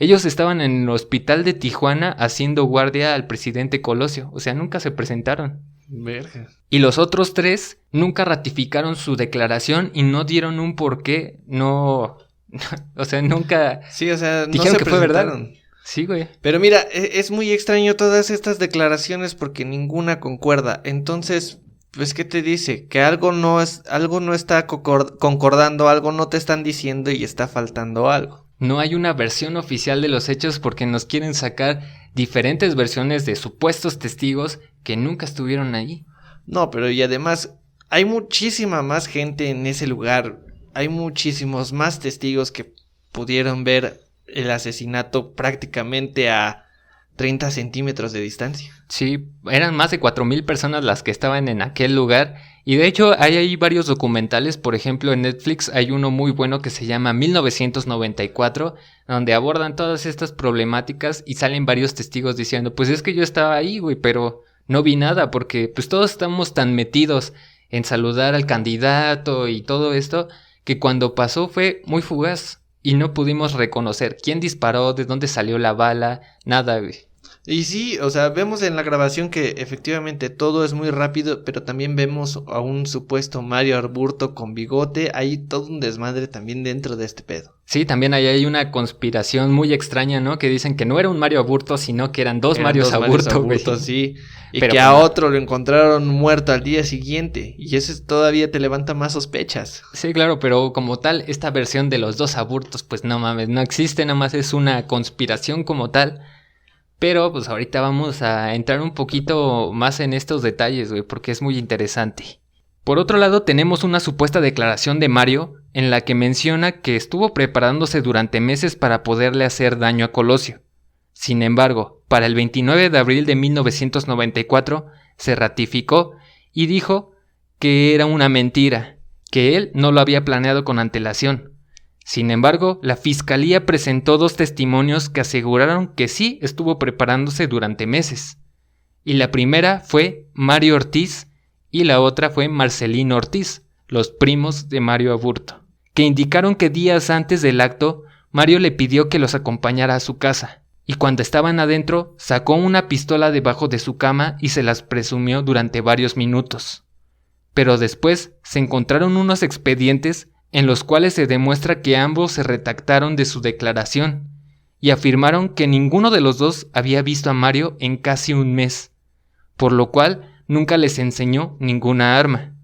Ellos estaban en el hospital de Tijuana haciendo guardia al presidente Colosio, o sea, nunca se presentaron. Verga. Y los otros 3 nunca ratificaron su declaración y no dieron un porqué, no, o sea, nunca Sí, o sea, dijeron no se que fue verdad. presentaron. Sí, güey. Pero mira, es muy extraño todas estas declaraciones porque ninguna concuerda. Entonces, pues, ¿qué te dice? Que algo no está concordando, algo no te están diciendo y está faltando algo. No hay una versión oficial de los hechos porque nos quieren sacar diferentes versiones de supuestos testigos que nunca estuvieron ahí. No, pero y además hay muchísima más gente en ese lugar. Hay muchísimos más testigos que pudieron ver el asesinato prácticamente a 30 centímetros de distancia. Sí, eran más de 4,000 personas las que estaban en aquel lugar. Y de hecho hay ahí varios documentales, por ejemplo en Netflix hay uno muy bueno que se llama 1994, donde abordan todas estas problemáticas y salen varios testigos diciendo, pues es que yo estaba ahí, güey, pero no vi nada porque pues todos estamos tan metidos en saludar al candidato y todo esto, que cuando pasó fue muy fugaz y no pudimos reconocer quién disparó, de dónde salió la bala, nada, güey. Y sí, o sea, vemos en la grabación que efectivamente todo es muy rápido, pero también vemos a un supuesto Mario Aburto con bigote. Hay todo un desmadre también dentro de este pedo. Sí, también ahí hay una conspiración muy extraña, ¿no? Que dicen que no era un Mario Aburto, sino que eran dos Marios Aburto, güey. Sí, y pero que a otro lo encontraron muerto al día siguiente. Y eso todavía te levanta más sospechas. Sí, claro, pero como tal, esta versión de los 2 aburtos, pues no mames, no existe, nada más es una conspiración como tal. Pero pues ahorita vamos a entrar un poquito más en estos detalles, güey, porque es muy interesante. Por otro lado, tenemos una supuesta declaración de Mario en la que menciona que estuvo preparándose durante meses para poderle hacer daño a Colosio. Sin embargo, para el 29 de abril de 1994 se ratificó y dijo que era una mentira, que él no lo había planeado con antelación. Sin embargo, la fiscalía presentó 2 testimonios que aseguraron que sí estuvo preparándose durante meses. Y la primera fue Mario Ortiz y la otra fue Marcelino Ortiz, los primos de Mario Aburto, que indicaron que días antes del acto, Mario le pidió que los acompañara a su casa, y cuando estaban adentro, sacó una pistola debajo de su cama y se las presumió durante varios minutos. Pero después se encontraron unos expedientes en los cuales se demuestra que ambos se retractaron de su declaración y afirmaron que ninguno de los dos había visto a Mario en casi un mes, por lo cual nunca les enseñó ninguna arma.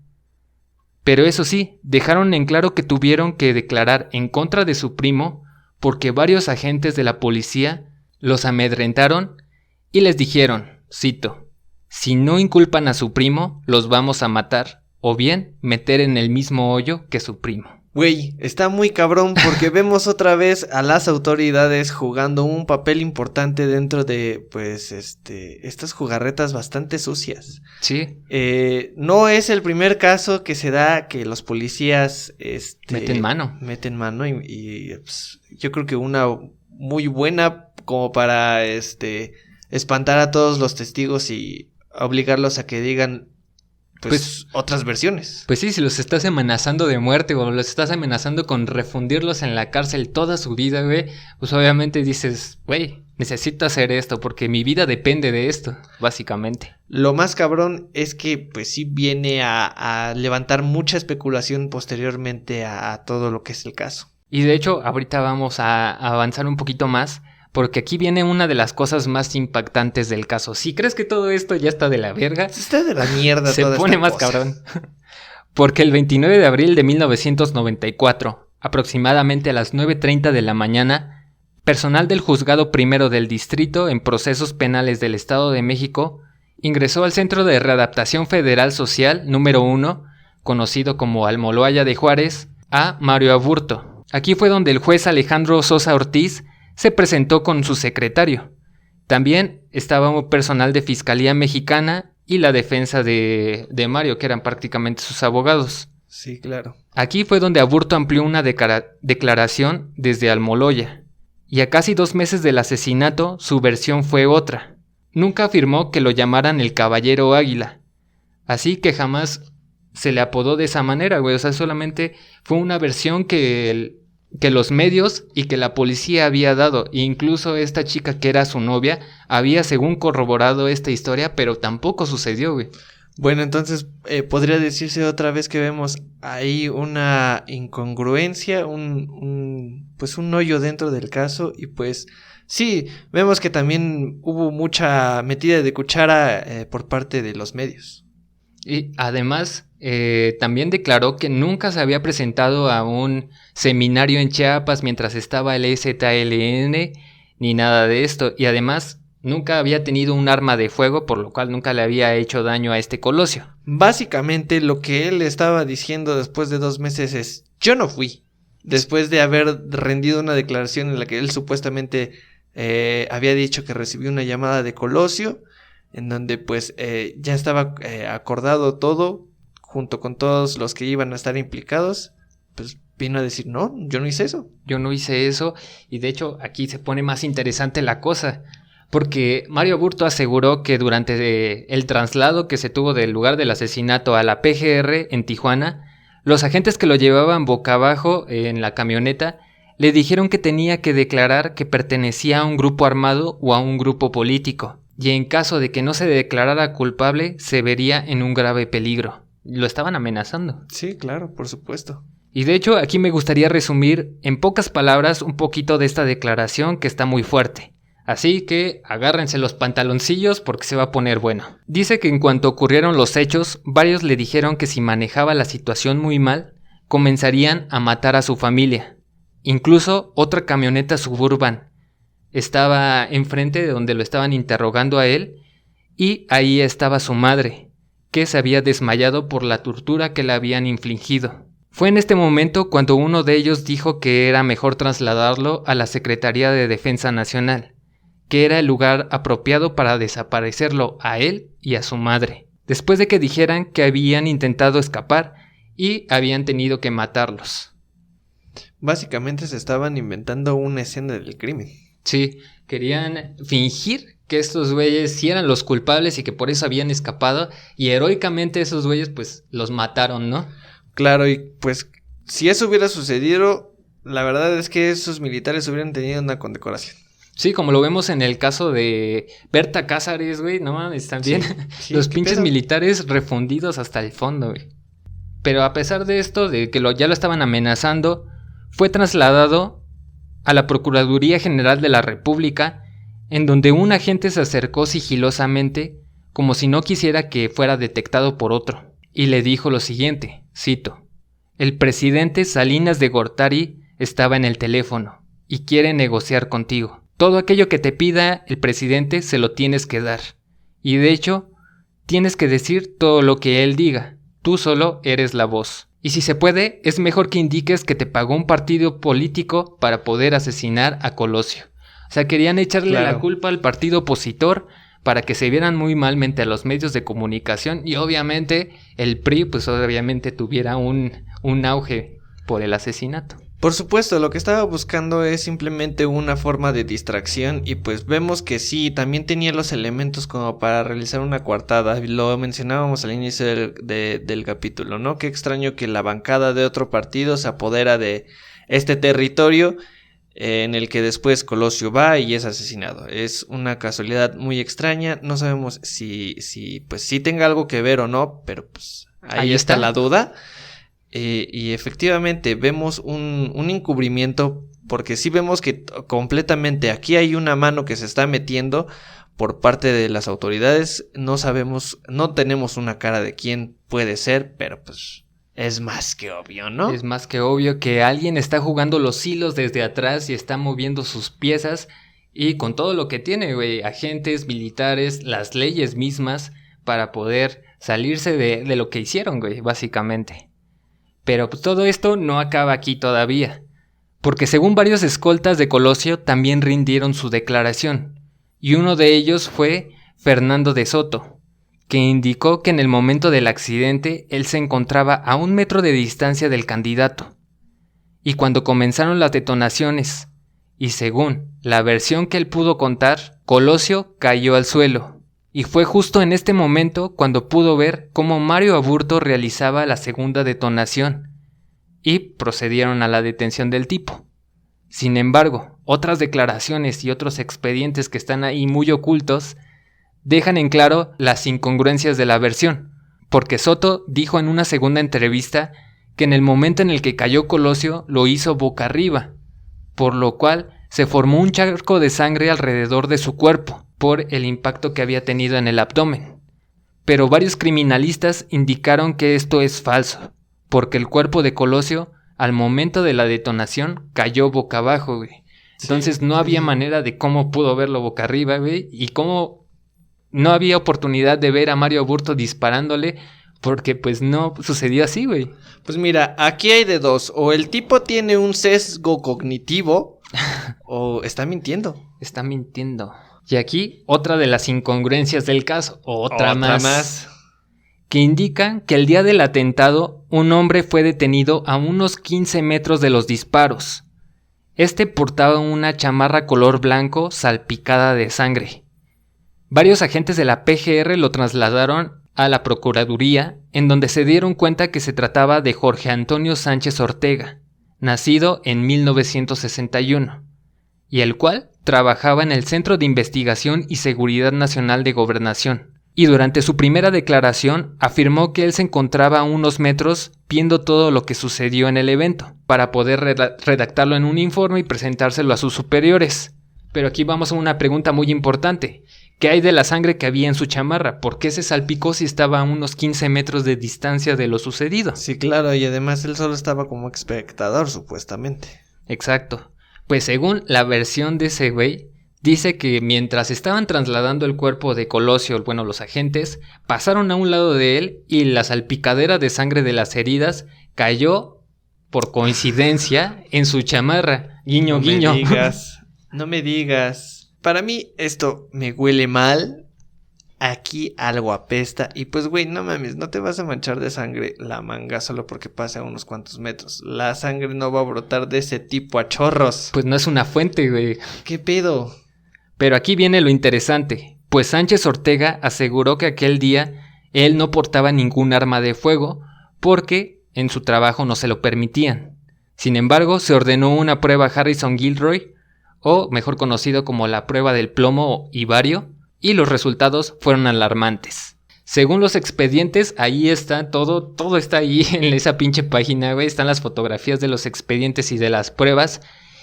Pero eso sí, dejaron en claro que tuvieron que declarar en contra de su primo porque varios agentes de la policía los amedrentaron y les dijeron, cito, si no inculpan a su primo, los vamos a matar o bien meter en el mismo hoyo que su primo. Güey, está muy cabrón porque vemos otra vez a las autoridades jugando un papel importante dentro de, pues, estas jugarretas bastante sucias. Sí. No es el primer caso que se da que los policías, meten mano y pues, yo creo que una muy buena como para, espantar a todos los testigos y obligarlos a que digan pues otras versiones. Pues sí, si los estás amenazando de muerte o los estás amenazando con refundirlos en la cárcel toda su vida, güey, pues obviamente dices, güey, necesito hacer esto porque mi vida depende de esto, básicamente. Lo más cabrón es que pues sí viene a levantar mucha especulación posteriormente a todo lo que es el caso. Y de hecho, ahorita vamos a avanzar un poquito más, porque aquí viene una de las cosas más impactantes del caso. Si crees que todo esto ya está de la verga, está de la mierda. Se pone más cabrón. Porque el 29 de abril de 1994, aproximadamente a las 9:30 de la mañana, personal del Juzgado Primero del Distrito en Procesos Penales del Estado de México ingresó al Centro de Readaptación Federal Social número 1, conocido como Almoloya de Juárez, a Mario Aburto. Aquí fue donde el juez Alejandro Sosa Ortiz se presentó con su secretario. También estaba un personal de Fiscalía Mexicana y la defensa de Mario, que eran prácticamente sus abogados. Sí, claro. Aquí fue donde Aburto amplió una declaración desde Almoloya. Y a casi 2 meses del asesinato, su versión fue otra. Nunca afirmó que lo llamaran el Caballero Águila. Así que jamás se le apodó de esa manera, güey. O sea, solamente fue una versión que los medios y que la policía había dado. E incluso esta chica que era su novia había según corroborado esta historia, pero tampoco sucedió, güey. Bueno, entonces podría decirse otra vez que vemos ahí una incongruencia, pues un hoyo dentro del caso. Y pues sí, vemos que también hubo mucha metida de cuchara por parte de los medios. Y además también declaró que nunca se había presentado a un seminario en Chiapas mientras estaba el EZLN ni nada de esto, y además nunca había tenido un arma de fuego, por lo cual nunca le había hecho daño a este Colosio. Básicamente lo que él estaba diciendo después de 2 meses es: yo no fui. Después de haber rendido una declaración en la que él supuestamente había dicho que recibió una llamada de Colosio, en donde pues ya estaba acordado todo, junto con todos los que iban a estar implicados, pues vino a decir, no, yo no hice eso. Yo no hice eso, y de hecho aquí se pone más interesante la cosa, porque Mario Aburto aseguró que durante el traslado que se tuvo del lugar del asesinato a la PGR en Tijuana, los agentes que lo llevaban boca abajo en la camioneta le dijeron que tenía que declarar que pertenecía a un grupo armado o a un grupo político, y en caso de que no se declarara culpable, se vería en un grave peligro. Lo estaban amenazando. Sí, claro, por supuesto. Y de hecho, aquí me gustaría resumir en pocas palabras un poquito de esta declaración que está muy fuerte. Así que agárrense los pantaloncillos porque se va a poner bueno. Dice que en cuanto ocurrieron los hechos, varios le dijeron que si manejaba la situación muy mal, comenzarían a matar a su familia. Incluso otra camioneta Suburban estaba enfrente de donde lo estaban interrogando a él, y ahí estaba su madre, que se había desmayado por la tortura que le habían infligido. Fue en este momento cuando uno de ellos dijo que era mejor trasladarlo a la Secretaría de Defensa Nacional, que era el lugar apropiado para desaparecerlo a él y a su madre, después de que dijeran que habían intentado escapar y habían tenido que matarlos. Básicamente se estaban inventando una escena del crimen. Sí, querían fingir que estos güeyes sí eran los culpables y que por eso habían escapado, y heroicamente esos güeyes pues los mataron, ¿no? Claro, y pues si eso hubiera sucedido, la verdad es que esos militares hubieran tenido una condecoración. Sí, como lo vemos en el caso de Berta Cázares, güey, no mames, también sí, los pinches pedo? Militares refundidos hasta el fondo, güey. Pero a pesar de esto, de que ya lo estaban amenazando, fue trasladado a la Procuraduría General de la República, en donde un agente se acercó sigilosamente, como si no quisiera que fuera detectado por otro, y le dijo lo siguiente, cito: el presidente Salinas de Gortari estaba en el teléfono y quiere negociar contigo. Todo aquello que te pida el presidente se lo tienes que dar, y de hecho, tienes que decir todo lo que él diga, tú solo eres la voz. Y si se puede, es mejor que indiques que te pagó un partido político para poder asesinar a Colosio. O sea, querían echarle la culpa al partido opositor para que se vieran muy malmente a los medios de comunicación, y obviamente el PRI pues obviamente tuviera un auge por el asesinato. Por supuesto, lo que estaba buscando es simplemente una forma de distracción y pues vemos que sí, también tenía los elementos como para realizar una coartada. Lo mencionábamos al inicio del capítulo, ¿no? Qué extraño que la bancada de otro partido se apodera de este territorio en el que después Colosio va y es asesinado. Es una casualidad muy extraña, no sabemos si pues sí tenga algo que ver o no, pero pues ahí está la duda. Y efectivamente vemos un encubrimiento, porque sí vemos que completamente aquí hay una mano que se está metiendo por parte de las autoridades. No sabemos, no tenemos una cara de quién puede ser, pero pues es más que obvio, ¿no? Es más que obvio que alguien está jugando los hilos desde atrás y está moviendo sus piezas y con todo lo que tiene, güey, agentes, militares, las leyes mismas para poder salirse de lo que hicieron, güey, básicamente. Pero pues todo esto no acaba aquí todavía, porque según varios escoltas de Colosio también rindieron su declaración, y uno de ellos fue Fernando de Soto, que indicó que en el momento del accidente él se encontraba a 1 metro de distancia del candidato, y cuando comenzaron las detonaciones, y según la versión que él pudo contar, Colosio cayó al suelo. Y fue justo en este momento cuando pudo ver cómo Mario Aburto realizaba la segunda detonación y procedieron a la detención del tipo. Sin embargo, otras declaraciones y otros expedientes que están ahí muy ocultos dejan en claro las incongruencias de la versión, porque Soto dijo en una segunda entrevista que en el momento en el que cayó Colosio lo hizo boca arriba, por lo cual se formó un charco de sangre alrededor de su cuerpo, por el impacto que había tenido en el abdomen. Pero varios criminalistas indicaron que esto es falso, porque el cuerpo de Colosio, al momento de la detonación, cayó boca abajo, güey. Entonces no había manera de cómo pudo verlo boca arriba, güey, y cómo no había oportunidad de ver a Mario Aburto disparándole, porque pues no sucedió así, güey. Pues mira, aquí hay de dos, o el tipo tiene un sesgo cognitivo, o está mintiendo. Está mintiendo. Y aquí, otra de las incongruencias del caso, otra más, que indican que el día del atentado, un hombre fue detenido a unos 15 metros de los disparos. Este portaba una chamarra color blanco salpicada de sangre. Varios agentes de la PGR lo trasladaron a la Procuraduría, en donde se dieron cuenta que se trataba de Jorge Antonio Sánchez Ortega, nacido en 1961, y el cual trabajaba en el Centro de Investigación y Seguridad Nacional de Gobernación, y durante su primera declaración afirmó que él se encontraba a unos metros viendo todo lo que sucedió en el evento, para poder redactarlo en un informe y presentárselo a sus superiores. Pero aquí vamos a una pregunta muy importante. ¿Qué hay de la sangre que había en su chamarra? ¿Por qué se salpicó si estaba a unos 15 metros de distancia de lo sucedido? Sí, claro, y además él solo estaba como espectador, supuestamente. Exacto. Pues según la versión de ese güey, dice que mientras estaban trasladando el cuerpo de Colosio, bueno, los agentes, pasaron a un lado de él y la salpicadera de sangre de las heridas cayó, por coincidencia, en su chamarra. Guiño, no guiño. No me digas. Para mí esto me huele mal. Aquí algo apesta. Y pues, güey, no mames, no te vas a manchar de sangre la manga solo porque pasa a unos cuantos metros. La sangre no va a brotar de ese tipo a chorros. Pues no es una fuente, güey. ¿Qué pedo? Pero aquí viene lo interesante. Pues Sánchez Ortega aseguró que aquel día él no portaba ningún arma de fuego porque en su trabajo no se lo permitían. Sin embargo, se ordenó una prueba Harrison-Gilroy, o mejor conocido como la prueba del plomo y bario, y los resultados fueron alarmantes. Según los expedientes, ahí está todo está ahí en esa pinche página, güey. Están las fotografías de los expedientes y de las pruebas.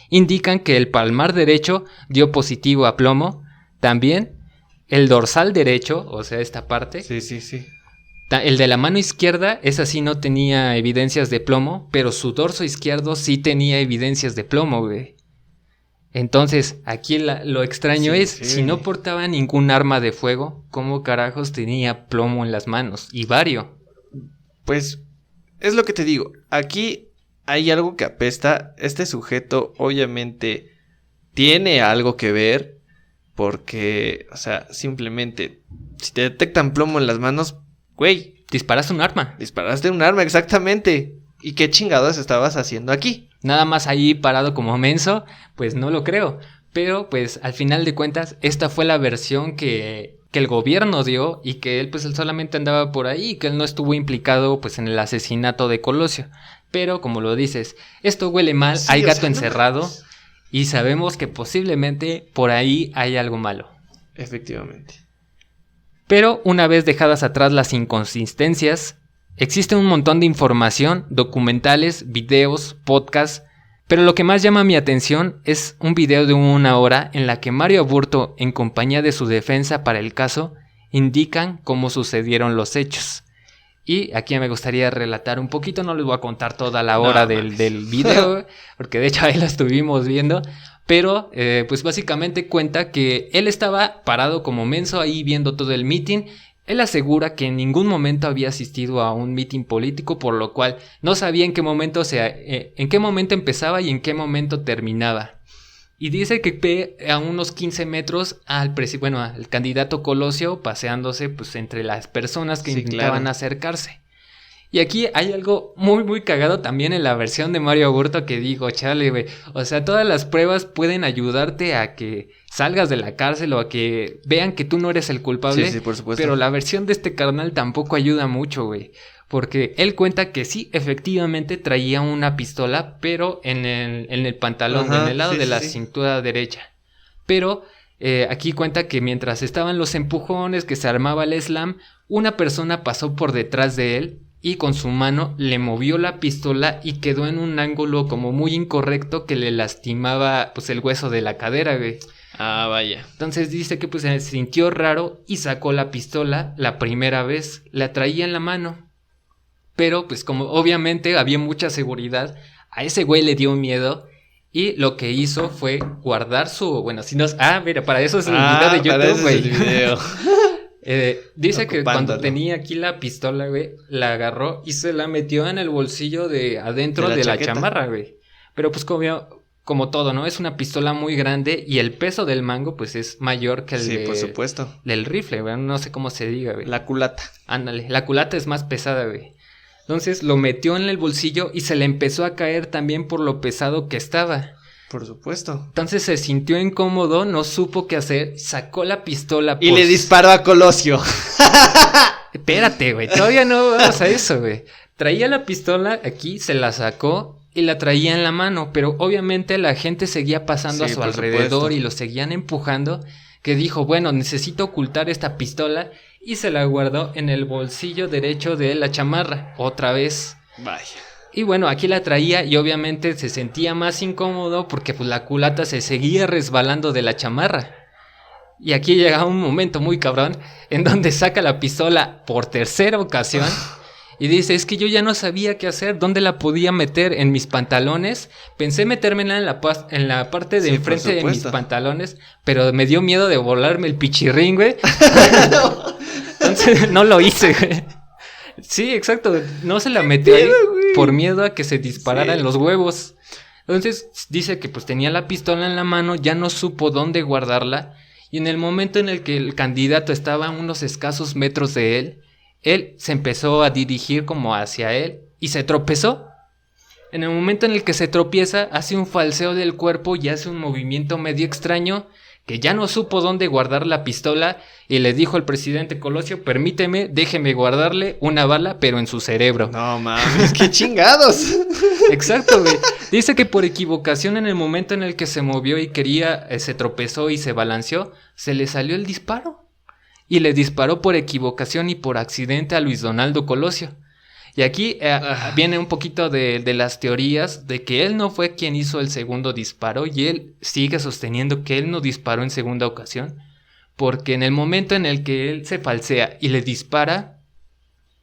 Indican que el palmar derecho dio positivo a plomo. También el dorsal derecho, o sea, esta parte. Sí. El de la mano izquierda, esa sí no tenía evidencias de plomo, pero su dorso izquierdo sí tenía evidencias de plomo, güey. Entonces, aquí lo extraño si no portaba ningún arma de fuego, ¿cómo carajos tenía plomo en las manos? Y bario. Pues, es lo que te digo. Aquí hay algo que apesta. Este sujeto, obviamente, tiene algo que ver. Porque, o sea, simplemente, si te detectan plomo en las manos, güey. Disparaste un arma. Disparaste un arma, exactamente. ¿Y qué chingados estabas haciendo aquí? nada más ahí parado como menso, pues no lo creo. Pero pues al final de cuentas esta fue la versión que el gobierno dio y que él pues él solamente andaba por ahí, que él no estuvo implicado pues en el asesinato de Colosio. Pero como lo dices, esto huele mal, Sí, hay o gato sea, no encerrado mames. y sabemos que posiblemente por ahí hay algo malo. Efectivamente. Pero una vez dejadas atrás las inconsistencias, existe un montón de información, documentales, videos, podcasts, pero lo que más llama mi atención es un video de 1 hora en la que Mario Aburto, en compañía de su defensa para el caso, indican cómo sucedieron los hechos. Y aquí me gustaría relatar un poquito, no les voy a contar toda la hora No, del video, porque de hecho ahí la estuvimos viendo, pero pues básicamente cuenta que él estaba parado como menso ahí viendo todo el meeting. Él asegura que en ningún momento había asistido a un meeting político, por lo cual no sabía en qué momento empezaba y en qué momento terminaba. Y dice que ve a unos 15 metros al candidato Colosio paseándose pues, entre las personas que Sí, intentaban claro. acercarse. Y aquí hay algo muy muy cagado también en la versión de Mario Aburto que digo, chale, güey. O sea, todas las pruebas pueden ayudarte a que salgas de la cárcel o a que vean que tú no eres el culpable. Sí, sí, por supuesto. Pero la versión de este carnal tampoco ayuda mucho, güey. Porque él cuenta que sí, efectivamente traía una pistola, pero en el pantalón, Ajá, en el lado sí, de sí, la sí. cintura derecha. Pero aquí cuenta que mientras estaban los empujones, que se armaba el slam, una persona pasó por detrás de él y con su mano le movió la pistola y quedó en un ángulo como muy incorrecto que le lastimaba pues el hueso de la cadera, güey. Ah, vaya. Entonces dice que pues se sintió raro y sacó la pistola la primera vez, la traía en la mano. Pero pues como obviamente había mucha seguridad, a ese güey le dio miedo y lo que hizo fue guardar su... Bueno, si no... Ah, mira, para eso es el video de para YouTube, eso es güey. el video. Dice que cuando Ocupándolo. tenía aquí la pistola, güey, la agarró y se la metió en el bolsillo de adentro De la de la chaqueta. chamarra, güey. Pero pues como todo, ¿no? Es una pistola muy grande y el peso del mango pues es mayor que el Sí, por supuesto. del rifle, güey. No sé cómo se diga, güey. La culata. Ándale, la culata es más pesada, güey. Entonces lo metió en el bolsillo y se le empezó a caer también por lo pesado que estaba. Por supuesto. Entonces se sintió incómodo, no supo qué hacer, sacó la pistola. Y le disparó a Colosio. Espérate, güey, todavía no vamos a eso, güey. Traía la pistola aquí, se la sacó y la traía en la mano, pero obviamente la gente seguía pasando a Sí, su por alrededor supuesto. y lo seguían empujando, que dijo, bueno, necesito ocultar esta pistola y se la guardó en el bolsillo derecho de la chamarra, otra vez. Vaya. Y bueno, aquí la traía y obviamente se sentía más incómodo porque pues la culata se seguía resbalando de la chamarra. Y aquí llega un momento muy cabrón en donde saca la pistola por tercera ocasión y dice, es que yo ya no sabía qué hacer, dónde la podía meter, en mis pantalones. Pensé metérmela en la parte de Sí, por enfrente de mis supuesto. pantalones, pero me dio miedo de volarme el pichirrín, güey. Entonces no lo hice, güey. Sí, exacto, no se la metió ahí por miedo a que se disparara Sí. en los huevos. Entonces dice que pues tenía la pistola en la mano, ya no supo dónde guardarla. Y en el momento en el que el candidato estaba a unos escasos metros de él se empezó a dirigir como hacia él y se tropezó. En el momento en el que se tropieza, hace un falseo del cuerpo y hace un movimiento medio extraño que ya no supo dónde guardar la pistola y le dijo al presidente Colosio, permíteme, déjeme guardarle una bala, pero en su cerebro. No mames, qué chingados. Exacto, güey. Dice que por equivocación en el momento en el que se movió y se tropezó y se balanceó, se le salió el disparo. Y le disparó por equivocación y por accidente a Luis Donaldo Colosio. Y aquí viene un poquito de las teorías de que él no fue quien hizo el segundo disparo y él sigue sosteniendo que él no disparó en segunda ocasión. Porque en el momento en el que él se falsea y le dispara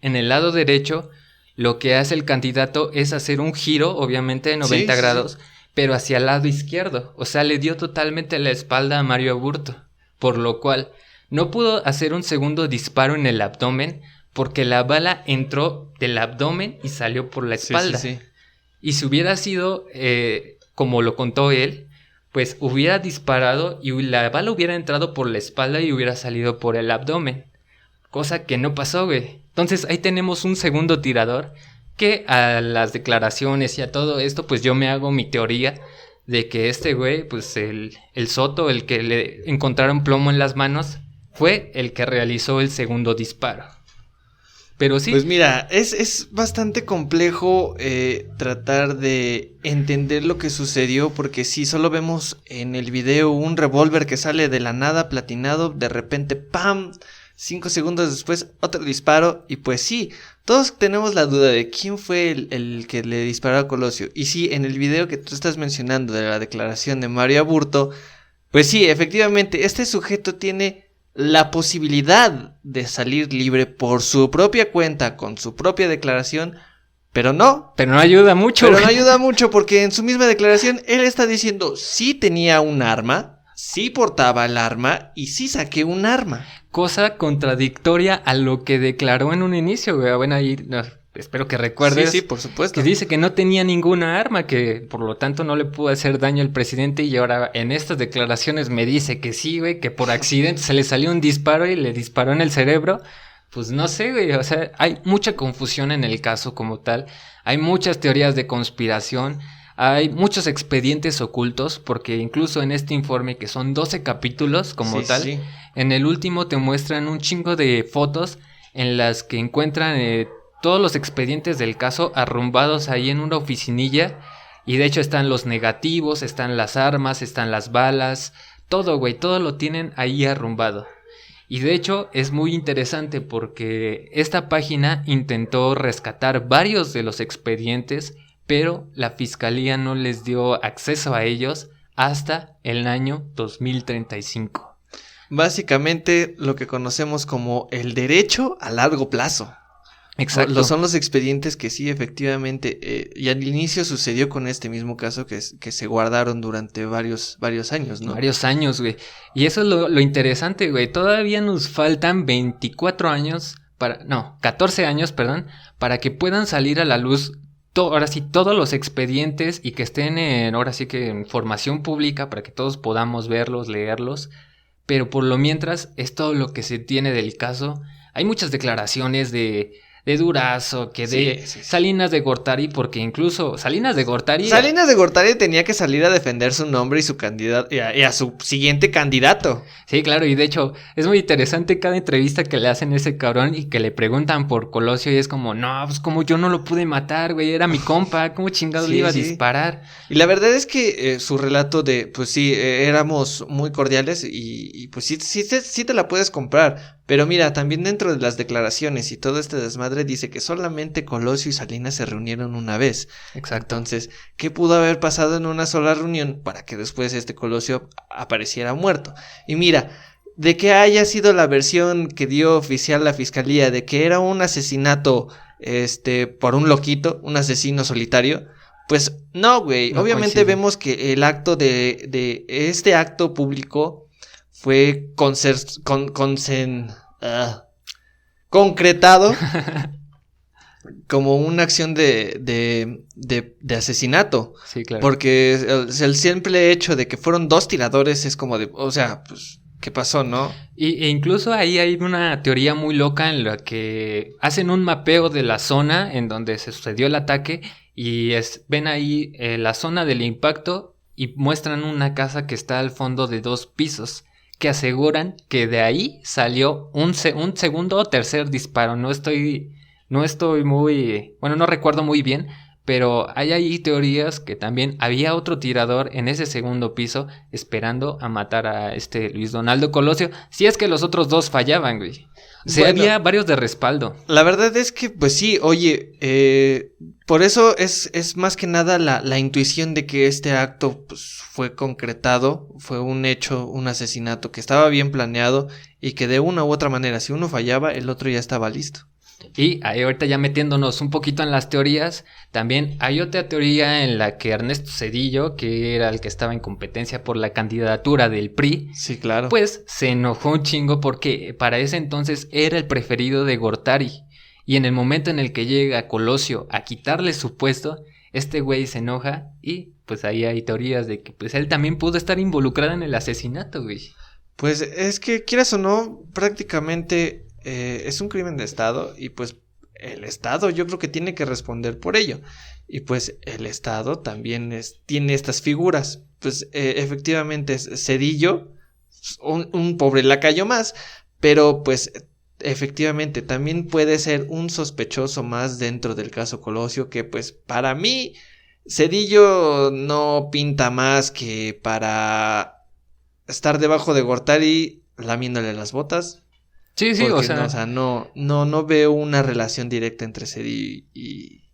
en el lado derecho, lo que hace el candidato es hacer un giro, obviamente de 90 Sí, sí, grados, sí. pero hacia el lado izquierdo. O sea, le dio totalmente la espalda a Mario Aburto. Por lo cual no pudo hacer un segundo disparo en el abdomen porque la bala entró del abdomen y salió por la espalda. Sí, sí, sí. Y si hubiera sido como lo contó él, pues hubiera disparado y la bala hubiera entrado por la espalda y hubiera salido por el abdomen. Cosa que no pasó, güey. Entonces ahí tenemos un segundo tirador Que a las declaraciones y a todo esto, pues yo me hago mi teoría de que este güey, pues el Soto, el que le encontraron plomo en las manos, fue el que realizó el segundo disparo. Pero sí. Pues mira, es bastante complejo tratar de entender lo que sucedió, porque sí, solo vemos en el video un revólver que sale de la nada platinado, de repente ¡pam! 5 segundos después otro disparo, y pues sí, todos tenemos la duda de quién fue el que le disparó a Colosio. Y sí, en el video que tú estás mencionando de la declaración de Mario Aburto, pues sí, efectivamente, este sujeto tiene la posibilidad de salir libre por su propia cuenta, con su propia declaración, pero no. Pero no ayuda mucho. Pero no ayuda mucho porque en su misma declaración él está diciendo sí tenía un arma, sí portaba el arma y sí saqué un arma. Cosa contradictoria a lo que declaró en un inicio, güey. Bueno, ahí no, espero que recuerdes. Sí, por supuesto. Que dice que no tenía ninguna arma, que por lo tanto no le pudo hacer daño al presidente, y ahora en estas declaraciones me dice que sí, güey, que por accidente se le salió un disparo y le disparó en el cerebro. Pues no sé, güey, o sea, hay mucha confusión en el caso como tal, hay muchas teorías de conspiración, hay muchos expedientes ocultos, porque incluso en este informe, que son 12 capítulos como tal, sí. En el último te muestran un chingo de fotos en las que encuentran todos los expedientes del caso arrumbados ahí en una oficinilla, y de hecho están los negativos, están las armas, están las balas, todo, güey, todo lo tienen ahí arrumbado. Y de hecho es muy interesante porque esta página intentó rescatar varios de los expedientes, pero la fiscalía no les dio acceso a ellos hasta el año 2035. Básicamente lo que conocemos como el derecho a largo plazo. Exacto. Son los expedientes que sí, efectivamente, y al inicio sucedió con este mismo caso que se guardaron durante varios años, ¿no? Varios años, güey. Y eso es lo interesante, güey. Todavía nos faltan 14 años, perdón, para que puedan salir a la luz, ahora sí, todos los expedientes, y que estén ahora sí que en formación pública para que todos podamos verlos, leerlos. Pero por lo mientras es todo lo que se tiene del caso. Hay muchas declaraciones de Durazo, que de Salinas de Gortari, porque incluso Salinas de Gortari tenía que salir a defender su nombre y su candidato y a su siguiente candidato. Sí, claro, y de hecho es muy interesante cada entrevista que le hacen a ese cabrón y que le preguntan por Colosio, y es como, no, pues como yo no lo pude matar, güey, era mi compa, ¿cómo chingado le iba a disparar? Y la verdad es que su relato de, pues sí, éramos muy cordiales y pues sí te la puedes comprar. Pero mira, también dentro de las declaraciones y todo este desmadre dice que solamente Colosio y Salinas se reunieron una vez. Exacto. Entonces, ¿qué pudo haber pasado en una sola reunión para que después este Colosio apareciera muerto? Y mira, de que haya sido la versión que dio oficial la fiscalía de que era un asesinato por un loquito, un asesino solitario, pues no, güey. No obviamente coincide. Vemos que el acto de este acto público fue concretado como una acción de asesinato. Sí, claro. Porque el simple hecho de que fueron 2 tiradores es como de, o sea, pues, ¿qué pasó, no? E incluso ahí hay una teoría muy loca en la que hacen un mapeo de la zona en donde se sucedió el ataque y ven ahí la zona del impacto y muestran una casa que está al fondo de 2 pisos. Que aseguran que de ahí salió un segundo o tercer disparo. No estoy muy... Bueno, no recuerdo muy bien, pero hay ahí teorías que también había otro tirador en ese segundo piso esperando a matar a Luis Donaldo Colosio, si es que los otros 2 fallaban, güey. O sea, bueno, había varios de respaldo. La verdad es que, pues sí, oye, por eso es más que nada la intuición de que este acto pues, fue concretado, fue un hecho, un asesinato que estaba bien planeado y que de una u otra manera, si uno fallaba, el otro ya estaba listo. Y ahí ahorita ya metiéndonos un poquito en las teorías, también hay otra teoría en la que Ernesto Zedillo, que era el que estaba en competencia por la candidatura del PRI, sí, claro, pues se enojó un chingo porque para ese entonces era el preferido de Gortari. Y en el momento en el que llega Colosio a quitarle su puesto, este güey se enoja y pues ahí hay teorías de que pues él también pudo estar involucrado en el asesinato, güey. Pues es que quieras o no, prácticamente... es un crimen de estado y pues el Estado yo creo que tiene que responder por ello. Y pues el Estado también tiene estas figuras. Pues efectivamente Zedillo, un pobre lacayo más, pero pues efectivamente también puede ser un sospechoso más dentro del caso Colosio, que pues para mí Zedillo no pinta más que para estar debajo de Gortari lamiéndole las botas. Sí, Porque, o sea, no veo una relación directa entre Zedillo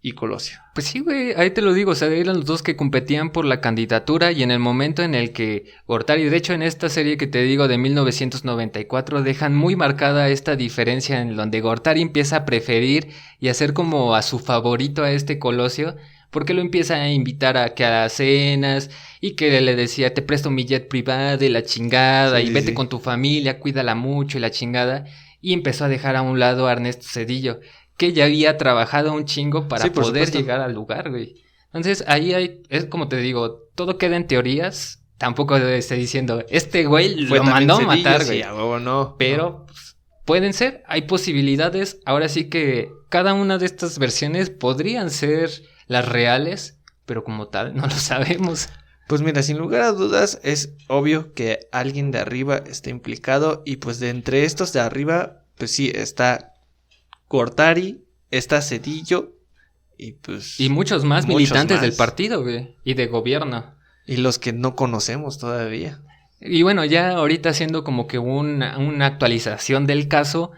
y Colosio. pues sí, güey, ahí te lo digo, o sea, eran los dos que competían por la candidatura y en el momento en el que Gortari, de hecho en esta serie que te digo de 1994, dejan muy marcada esta diferencia en donde Gortari empieza a preferir y hacer como a su favorito a este Colosio, porque lo empieza a invitar a cenas y que le decía, te presto mi jet privado y la chingada, Sí, y sí, vete sí. con tu familia, cuídala mucho y la chingada, y empezó a dejar a un lado a Ernesto Zedillo, que ya había trabajado un chingo para Sí, por poder supuesto. llegar al lugar, güey. Entonces ahí es como te digo, todo queda en teorías, tampoco estoy diciendo, este güey Fue lo también mandó a Zedillo, matar, sí, güey. a huevo no. Pero pues, pueden ser, hay posibilidades, ahora sí que cada una de estas versiones podrían ser las reales, pero como tal no lo sabemos. Pues mira, sin lugar a dudas es obvio que alguien de arriba está implicado y pues de entre estos de arriba, pues sí, está Gortari, está Zedillo y pues Y muchos más muchos militantes del más. partido, güey, y de gobierno. Y los que no conocemos todavía. Y bueno, ya ahorita haciendo como que una actualización del caso,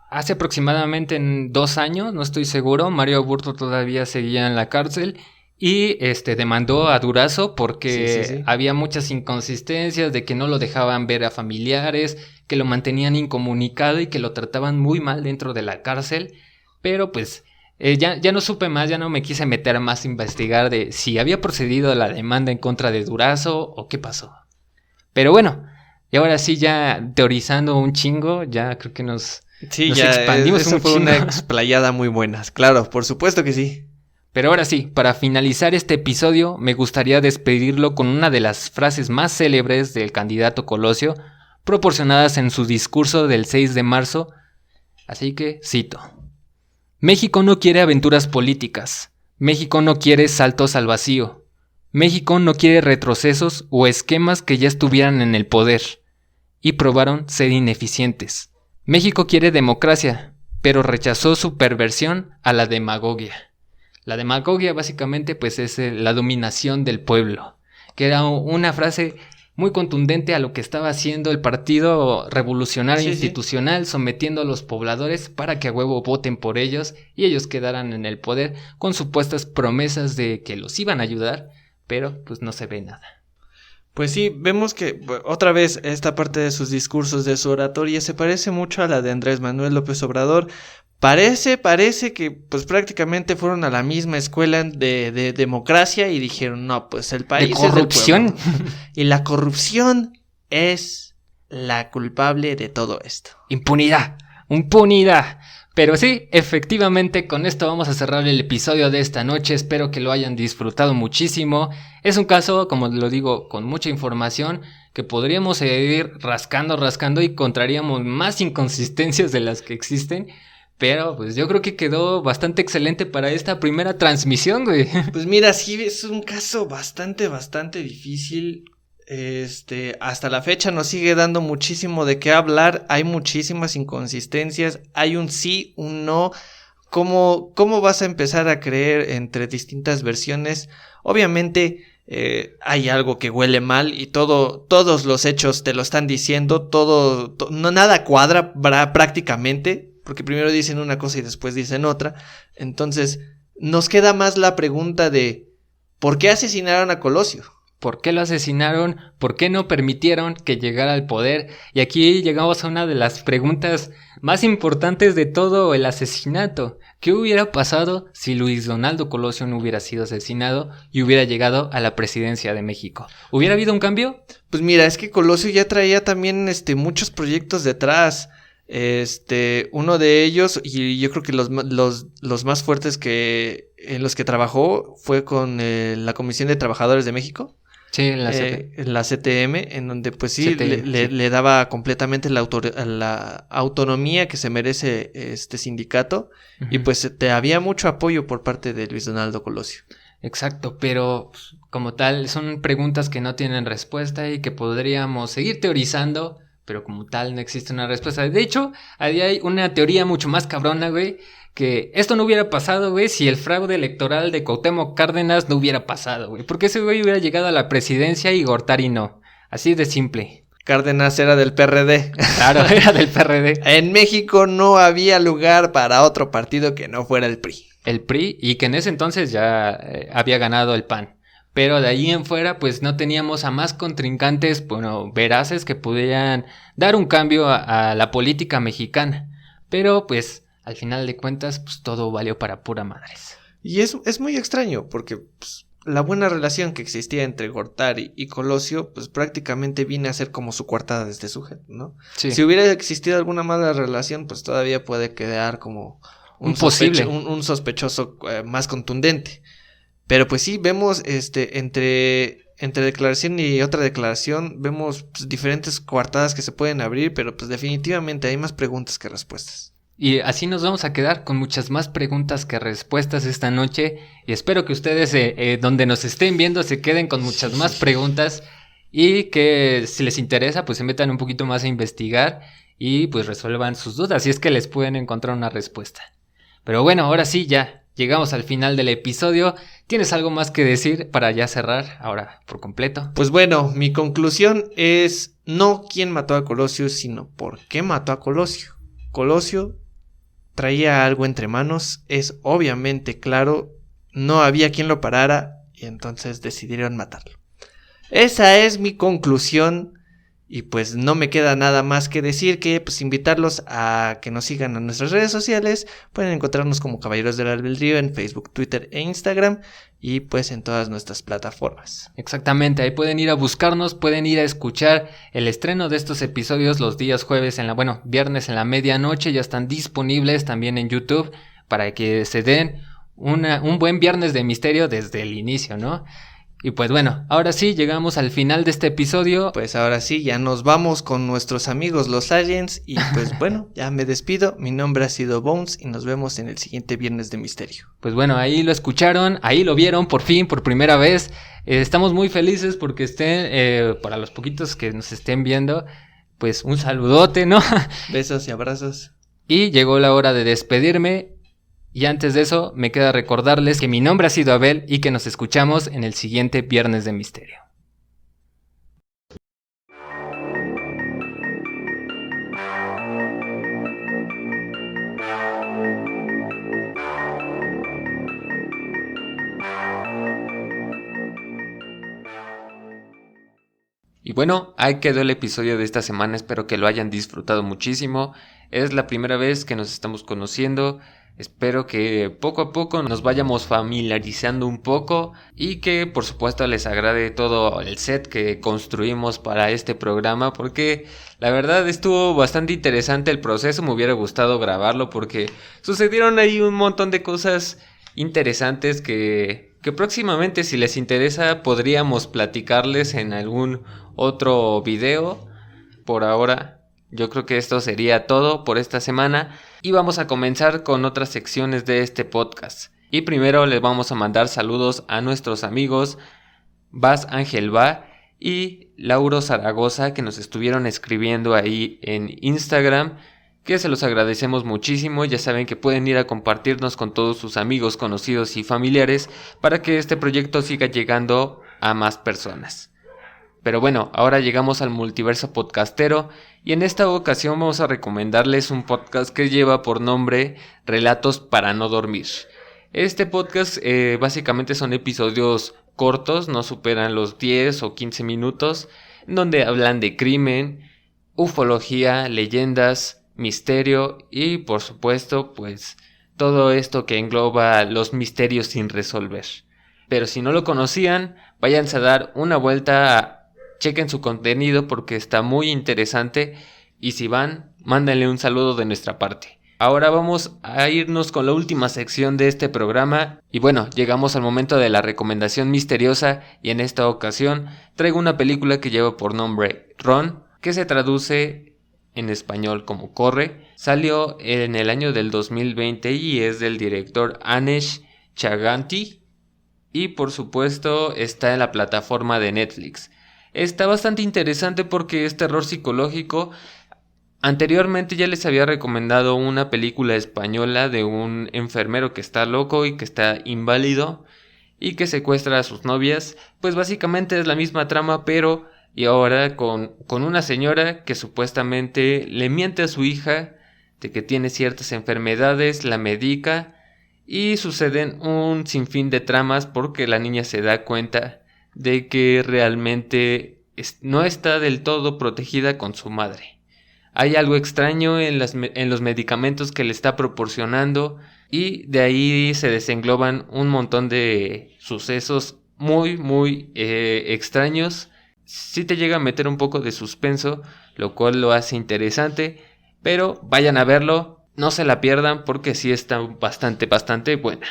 hace aproximadamente en 2 años, no estoy seguro, Mario Aburto todavía seguía en la cárcel y demandó a Durazo porque Sí. había muchas inconsistencias de que no lo dejaban ver a familiares, que lo mantenían incomunicado y que lo trataban muy mal dentro de la cárcel, pero pues ya no supe más, ya no me quise meter más a investigar de si había procedido la demanda en contra de Durazo o qué pasó. Pero bueno, y ahora sí ya teorizando un chingo, ya creo que nos expandimos eso un fue chingo. una explayada muy buena. Claro, por supuesto que sí. Pero ahora sí, para finalizar este episodio, me gustaría despedirlo con una de las frases más célebres del candidato Colosio, proporcionadas en su discurso del 6 de marzo. Así que cito: México no quiere aventuras políticas. México no quiere saltos al vacío. México no quiere retrocesos o esquemas que ya estuvieran en el poder y probaron ser ineficientes. México quiere democracia, pero rechazó su perversión a la demagogia. La demagogia básicamente pues es la dominación del pueblo, que era una frase muy contundente a lo que estaba haciendo el Partido Revolucionario Institucional, sometiendo a los pobladores para que a huevo voten por ellos y ellos quedaran en el poder con supuestas promesas de que los iban a ayudar, pero pues no se ve nada. Pues sí, vemos que otra vez esta parte de sus discursos, de su oratoria, se parece mucho a la de Andrés Manuel López Obrador. Parece que pues prácticamente fueron a la misma escuela de democracia y dijeron, no, pues el país ¿De corrupción? es del pueblo. Y la corrupción es la culpable de todo esto. Impunidad, impunidad. Pero sí, efectivamente, con esto vamos a cerrar el episodio de esta noche. Espero que lo hayan disfrutado muchísimo. Es un caso, como lo digo, con mucha información que podríamos seguir rascando y encontraríamos más inconsistencias de las que existen. Pero pues yo creo que quedó bastante excelente para esta primera transmisión, güey. Pues mira, sí, es un caso bastante difícil. Hasta la fecha nos sigue dando muchísimo de qué hablar. Hay muchísimas inconsistencias. Hay un sí, un no. ¿Cómo vas a empezar a creer entre distintas versiones? Obviamente hay algo que huele mal y todos los hechos te lo están diciendo. Nada cuadra prácticamente, porque primero dicen una cosa y después dicen otra. Entonces nos queda más la pregunta de ¿por qué asesinaron a Colosio? ¿Por qué lo asesinaron? ¿Por qué no permitieron que llegara al poder? Y aquí llegamos a una de las preguntas más importantes de todo el asesinato. ¿Qué hubiera pasado si Luis Donaldo Colosio no hubiera sido asesinado y hubiera llegado a la presidencia de México? ¿Hubiera habido un cambio? Pues mira, es que Colosio ya traía también muchos proyectos detrás. Uno de ellos, y yo creo que los más fuertes en los que trabajó fue con la Comisión de Trabajadores de México. Sí, en la CTM, en donde pues sí, CTM, le daba completamente la autonomía que se merece este sindicato, y pues había mucho apoyo por parte de Luis Donaldo Colosio. Exacto, pero como tal son preguntas que no tienen respuesta y que podríamos seguir teorizando, pero como tal no existe una respuesta. De hecho, ahí hay una teoría mucho más cabrona, güey, que esto no hubiera pasado, güey, si el fraude electoral de Cuauhtémoc Cárdenas no hubiera pasado, güey. Porque ese güey hubiera llegado a la presidencia y Gortari no. Así de simple. Cárdenas era del PRD. Claro, era del PRD. En México no había lugar para otro partido que no fuera el PRI. El PRI, y que en ese entonces ya había ganado el PAN. Pero de ahí en fuera, pues no teníamos a más contrincantes, bueno, veraces que pudieran dar un cambio a la política mexicana. Pero pues, al final de cuentas, pues todo valió para pura madres. Y es muy extraño, porque pues, la buena relación que existía entre Gortari y Colosio, pues prácticamente viene a ser como su coartada de este sujeto, ¿no? Sí. Si hubiera existido alguna mala relación, pues todavía puede quedar como un sospechoso más contundente. Pero pues sí, vemos entre declaración y otra declaración, vemos pues, diferentes coartadas que se pueden abrir, pero pues definitivamente hay más preguntas que respuestas. Y así nos vamos a quedar con muchas más preguntas que respuestas esta noche. Y espero que ustedes, donde nos estén viendo, se queden con muchas más preguntas. Y que si les interesa, pues se metan un poquito más a investigar y pues resuelvan sus dudas, si es que les pueden encontrar una respuesta. Pero bueno, ahora sí, ya llegamos al final del episodio. ¿Tienes algo más que decir para ya cerrar ahora por completo? Pues bueno, mi conclusión es no quién mató a Colosio, sino por qué mató a Colosio. Colosio traía algo entre manos, es obviamente claro, no había quien lo parara y entonces decidieron matarlo. Esa es mi conclusión. Y pues no me queda nada más que decir que pues invitarlos a que nos sigan en nuestras redes sociales. Pueden encontrarnos como Caballeros del Albedrío en Facebook, Twitter e Instagram, y pues en todas nuestras plataformas. Exactamente, ahí pueden ir a buscarnos, pueden ir a escuchar el estreno de estos episodios los días jueves viernes en la medianoche. Ya están disponibles también en YouTube para que se den un buen viernes de misterio desde el inicio, ¿no? Y pues bueno, ahora sí, llegamos al final de este episodio. Pues ahora sí, ya nos vamos con nuestros amigos los Aliens. Y pues bueno, ya me despido. Mi nombre ha sido Bones y nos vemos en el siguiente Viernes de Misterio. Pues bueno, ahí lo escucharon, ahí lo vieron por fin, por primera vez. Estamos muy felices porque para los poquitos que nos estén viendo, pues un saludote, ¿no? Besos y abrazos. Y llegó la hora de despedirme. Y antes de eso, me queda recordarles que mi nombre ha sido Abel y que nos escuchamos en el siguiente Viernes de Misterio. Y bueno, ahí quedó el episodio de esta semana, espero que lo hayan disfrutado muchísimo. Es la primera vez que nos estamos conociendo. Espero que poco a poco nos vayamos familiarizando un poco y que por supuesto les agrade todo el set que construimos para este programa, porque la verdad estuvo bastante interesante el proceso. Me hubiera gustado grabarlo porque sucedieron ahí un montón de cosas interesantes que próximamente, si les interesa, podríamos platicarles en algún otro video. Por ahora, yo creo que esto sería todo por esta semana y vamos a comenzar con otras secciones de este podcast. Y primero les vamos a mandar saludos a nuestros amigos Bas Ángel Va y Lauro Zaragoza, que nos estuvieron escribiendo ahí en Instagram, que se los agradecemos muchísimo. Ya saben que pueden ir a compartirnos con todos sus amigos, conocidos y familiares para que este proyecto siga llegando a más personas. Pero bueno, ahora llegamos al multiverso podcastero y en esta ocasión vamos a recomendarles un podcast que lleva por nombre Relatos para no dormir. Este podcast básicamente son episodios cortos, no superan los 10 o 15 minutos, donde hablan de crimen, ufología, leyendas, misterio y por supuesto pues todo esto que engloba los misterios sin resolver. Pero si no lo conocían, váyanse a dar una vuelta, chequen su contenido porque está muy interesante y si van, mándenle un saludo de nuestra parte. ahora vamos a irnos con la última sección de este programa. Y bueno, llegamos al momento de la recomendación misteriosa, y en esta ocasión traigo una película que lleva por nombre Run, que se traduce en español como Corre. Salió en el año del 2020 y es del director Anesh Chaganty, y por supuesto está en la plataforma de Netflix. Está bastante interesante porque es terror psicológico. Anteriormente ya les había recomendado una película española de un enfermero que está loco y que está inválido y que secuestra a sus novias. Pues básicamente es la misma trama, pero y ahora con una señora que supuestamente le miente a su hija de que tiene ciertas enfermedades, la medica, y suceden un sinfín de tramas porque la niña se da cuenta de que realmente no está del todo protegida con su madre. Hay algo extraño en los medicamentos que le está proporcionando, y de ahí se desengloban un montón de sucesos muy extraños. Sí te llega a meter un poco de suspenso, lo cual lo hace interesante, pero vayan a verlo. No se la pierdan porque sí está bastante buena.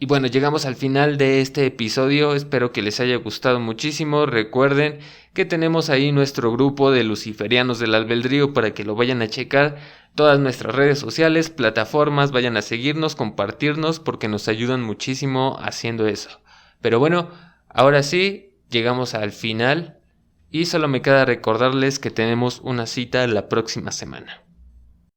Y bueno, llegamos al final de este episodio. Espero que les haya gustado muchísimo. Recuerden que tenemos ahí nuestro grupo de luciferianos del albedrío para que lo vayan a checar. Todas nuestras redes sociales, plataformas, vayan a seguirnos, compartirnos porque nos ayudan muchísimo haciendo eso. Pero bueno, ahora sí, llegamos al final y solo me queda recordarles que tenemos una cita la próxima semana.